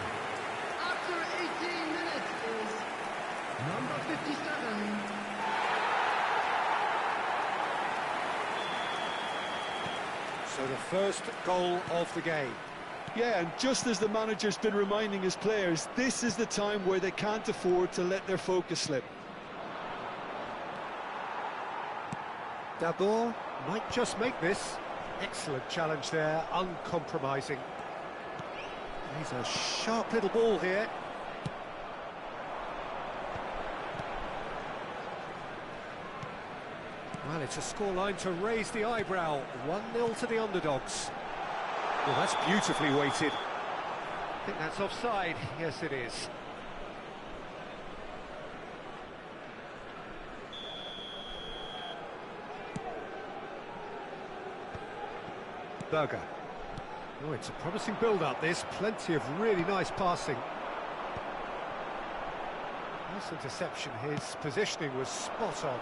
After 18 minutes is number 57. So the first goal of the game. Yeah, and just as the manager's been reminding his players, this is the time where they can't afford to let their focus slip. Dabur might just make this. Excellent challenge there, uncompromising. He's a sharp little ball here. Well, it's a scoreline to raise the eyebrow. 1-0 to the underdogs. Well, that's beautifully weighted. I think that's offside. Yes, it is. Berger. Oh, it's a promising build-up, this. Plenty of really nice passing. Nice interception. His positioning was spot on.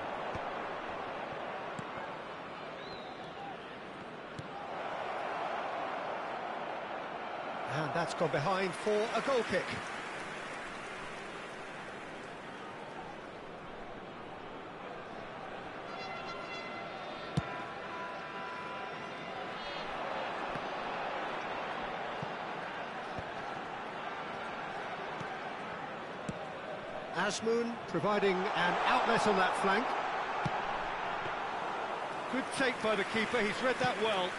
And that's gone behind for a goal kick. Asmoon providing an outlet on that flank. Good take by the keeper, he's read that well.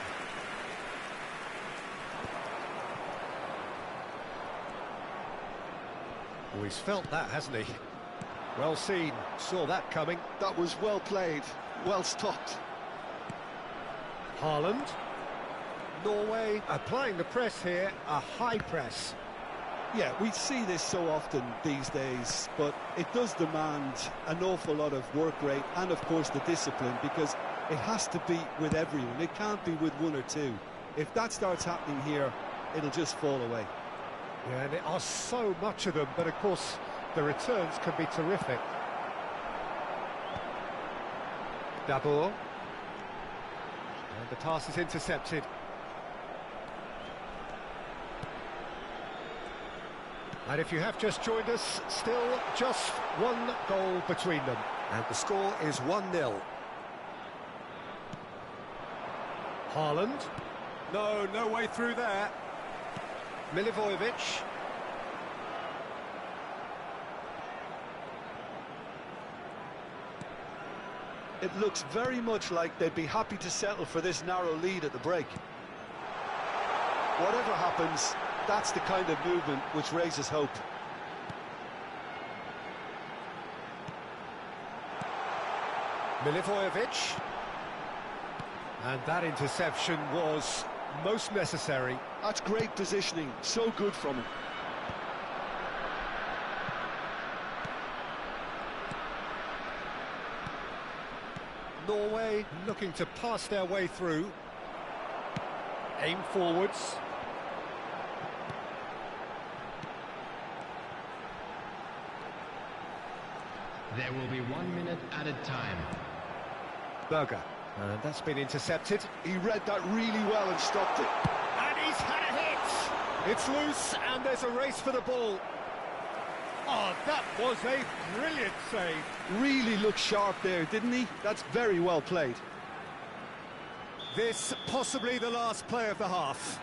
Oh, he's felt that, hasn't he? Well seen, saw that coming. That was well played, well stopped. Haaland. Norway applying the press here, a high press. Yeah, we see this so often these days, but it does demand an awful lot of work rate and, of course, the discipline, because it has to be with everyone. It can't be with one or two. If that starts happening here, it'll just fall away. Yeah, and there are so much of them, but of course the returns can be terrific. Dabur. And the pass is intercepted. And if you have just joined us, still just one goal between them. And the score is 1-0. Haaland. No way through there. Milivojevic. It looks very much like they'd be happy to settle for this narrow lead at the break. Whatever happens, that's the kind of movement which raises hope. Milivojevic. And that interception was most necessary. That's great positioning, so good from him. Norway looking to pass their way through. Aim forwards. There will be 1 minute added time. Berger. And that's been intercepted. He read that really well and stopped it. And he's had a hit! It's loose and there's a race for the ball. Oh, that was a brilliant save. Really looked sharp there, didn't he? That's very well played. This possibly the last play of the half.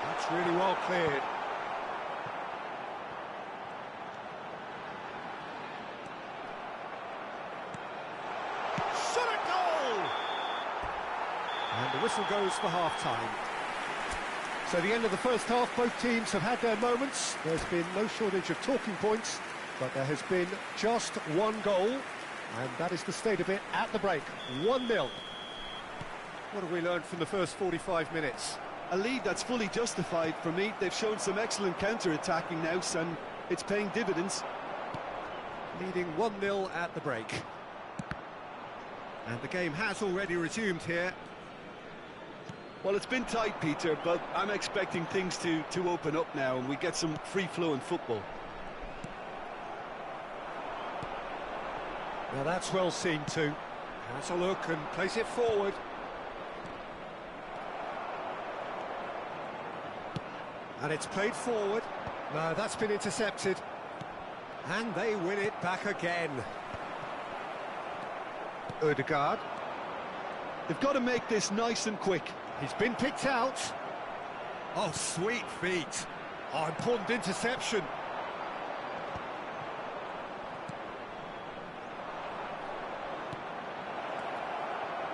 That's really well cleared. Shot at goal! And the whistle goes for half-time. So the end of the first half, both teams have had their moments. There's been no shortage of talking points, but there has been just one goal, and that is the state of it at the break. 1-0. What have we learned from the first 45 minutes? A lead that's fully justified for me. They've shown some excellent counter-attacking now, and it's paying dividends. Leading 1-0 at the break. And the game has already resumed here. Well, it's been tight, Peter, but I'm expecting things to open up now and we get some free-flowing football. Now that's well seen too. Has a look and plays it forward. And it's played forward. No, that's been intercepted. And they win it back again. Ødegaard. They've got to make this nice and quick. He's been picked out. Oh, sweet feet. Oh, important interception.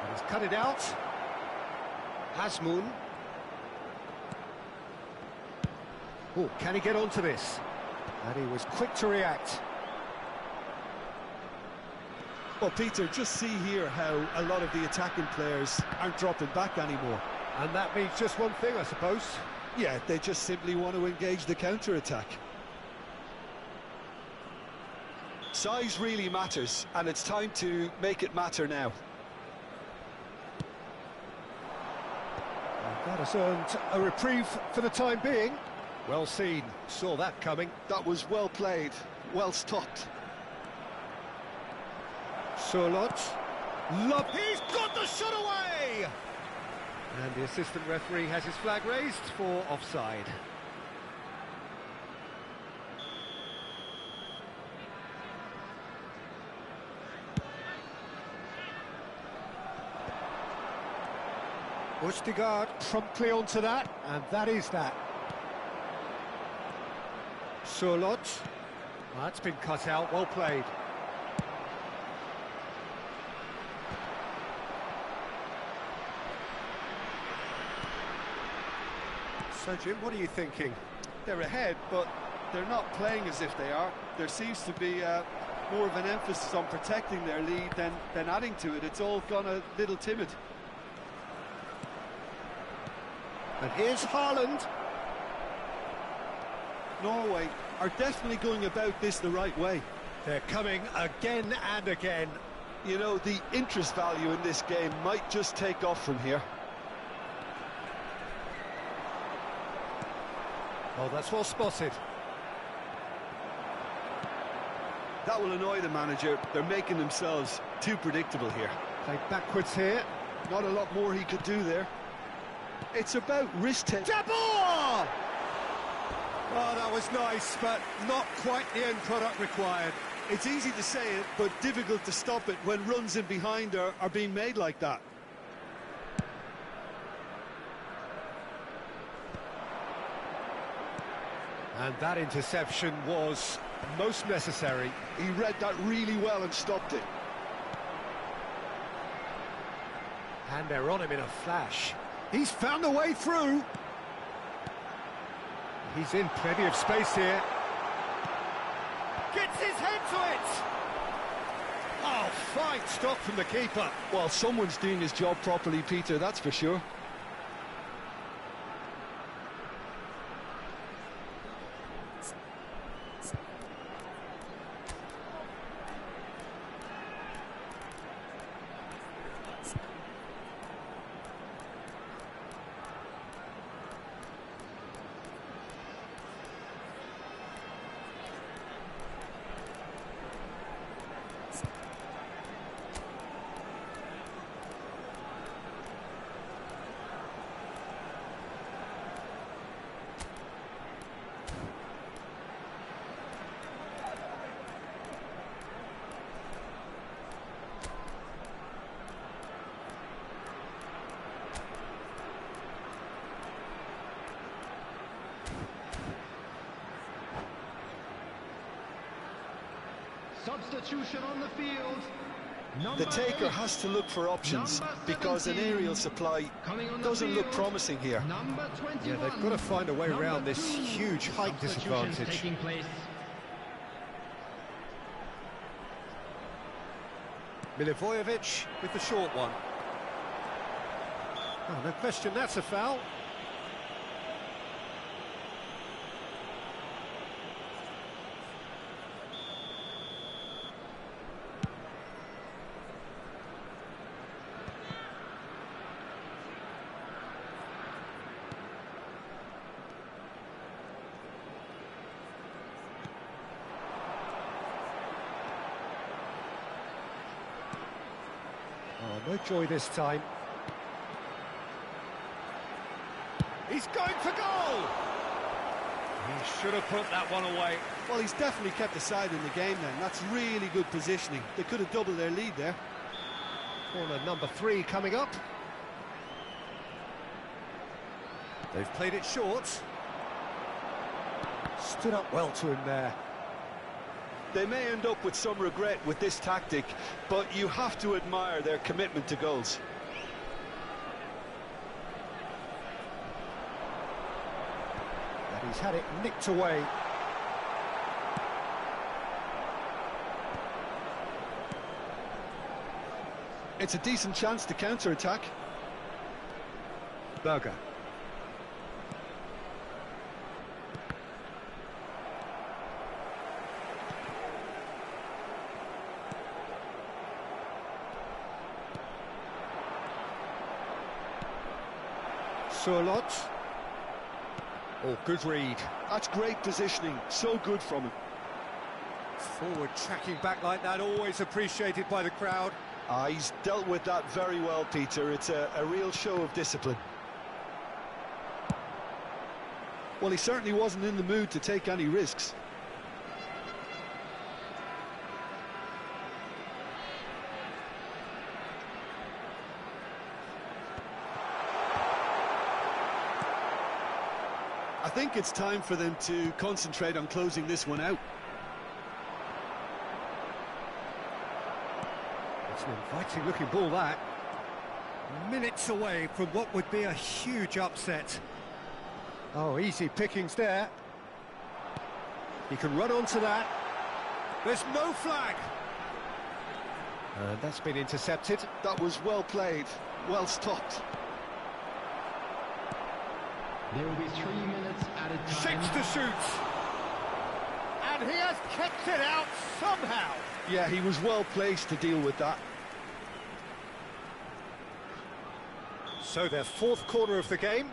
And he's cut it out. Asmoon. Oh, can he get onto this? And he was quick to react. Well, Peter, just see here how a lot of the attacking players aren't dropping back anymore. And that means just one thing, I suppose. Yeah, they just simply want to engage the counter-attack. Size really matters, and it's time to make it matter now. And that has earned a reprieve for the time being. Well seen, saw that coming. That was well played, well stopped. Sørloth. Love, he's got the shot away! And the assistant referee has his flag raised for offside. Ødegaard promptly onto that, and that is that. Sørloth. That's been cut out, well played. So, Jim, what are you thinking? They're ahead, but they're not playing as if they are. There seems to be more of an emphasis on protecting their lead than adding to it. It's all gone a little timid. And here's Haaland. Norway are definitely going about this the right way. They're coming again and again. You know, the interest value in this game might just take off from here. Oh, that's well spotted. That will annoy the manager. They're making themselves too predictable here. Played backwards here. Not a lot more he could do there. It's about risk-taking. Jabor! Oh, that was nice, but not quite the end product required. It's easy to say it, but difficult to stop it when runs in behind are being made like that. And that interception was most necessary. He read that really well and stopped it. And they're on him in a flash. He's found a way through. He's in plenty of space here. Gets his head to it. Oh, fine stop from the keeper. Well, someone's doing his job properly, Peter, that's for sure. Substitution on the field. The taker has to look for options because an aerial supply doesn't look promising here. Number 21. Yeah, they've got to find a way around this huge height disadvantage. Taking place. Milivojevic with the short one. Oh, no question, that's a foul. Oh, no joy this time. He's going for goal! He should have put that one away. Well, he's definitely kept the side in the game then. That's really good positioning. They could have doubled their lead there. Corner number 3 coming up. They've played it short. Stood up well to him there. They may end up with some regret with this tactic, but you have to admire their commitment to goals. And he's had it nicked away. It's a decent chance to counter-attack. Berger. Surlot. Oh, good read. That's great positioning, so good from him. Forward tracking back like that, always appreciated by the crowd. He's dealt with that very well, Peter. It's a real show of discipline. Well, he certainly wasn't in the mood to take any risks. I think it's time for them to concentrate on closing this one out. It's an inviting looking ball, that. Minutes away from what would be a huge upset. Oh, easy pickings there. He can run onto that. There's no flag. And that's been intercepted. That was well played, well stopped. There will be 3 minutes added time. 6 to shoot. And he has kept it out somehow. Yeah, he was well placed to deal with that. So their fourth corner of the game.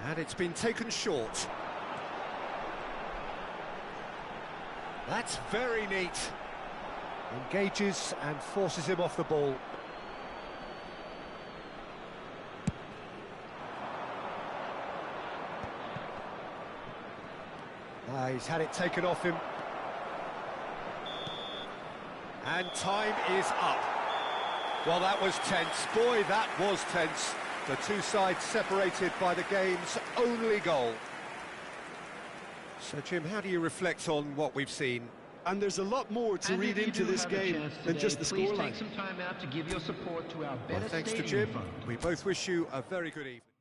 And it's been taken short. That's very neat. Engages and forces him off the ball. He's had it taken off him. And time is up. Well, that was tense. Boy, that was tense. The two sides separated by the game's only goal. So, Jim, how do you reflect on what we've seen? And there's a lot more to read into this game than just the Please scoreline. take some time out to give your support to our Well, better thanks to stadium Jim. fund. We both wish you a very good evening.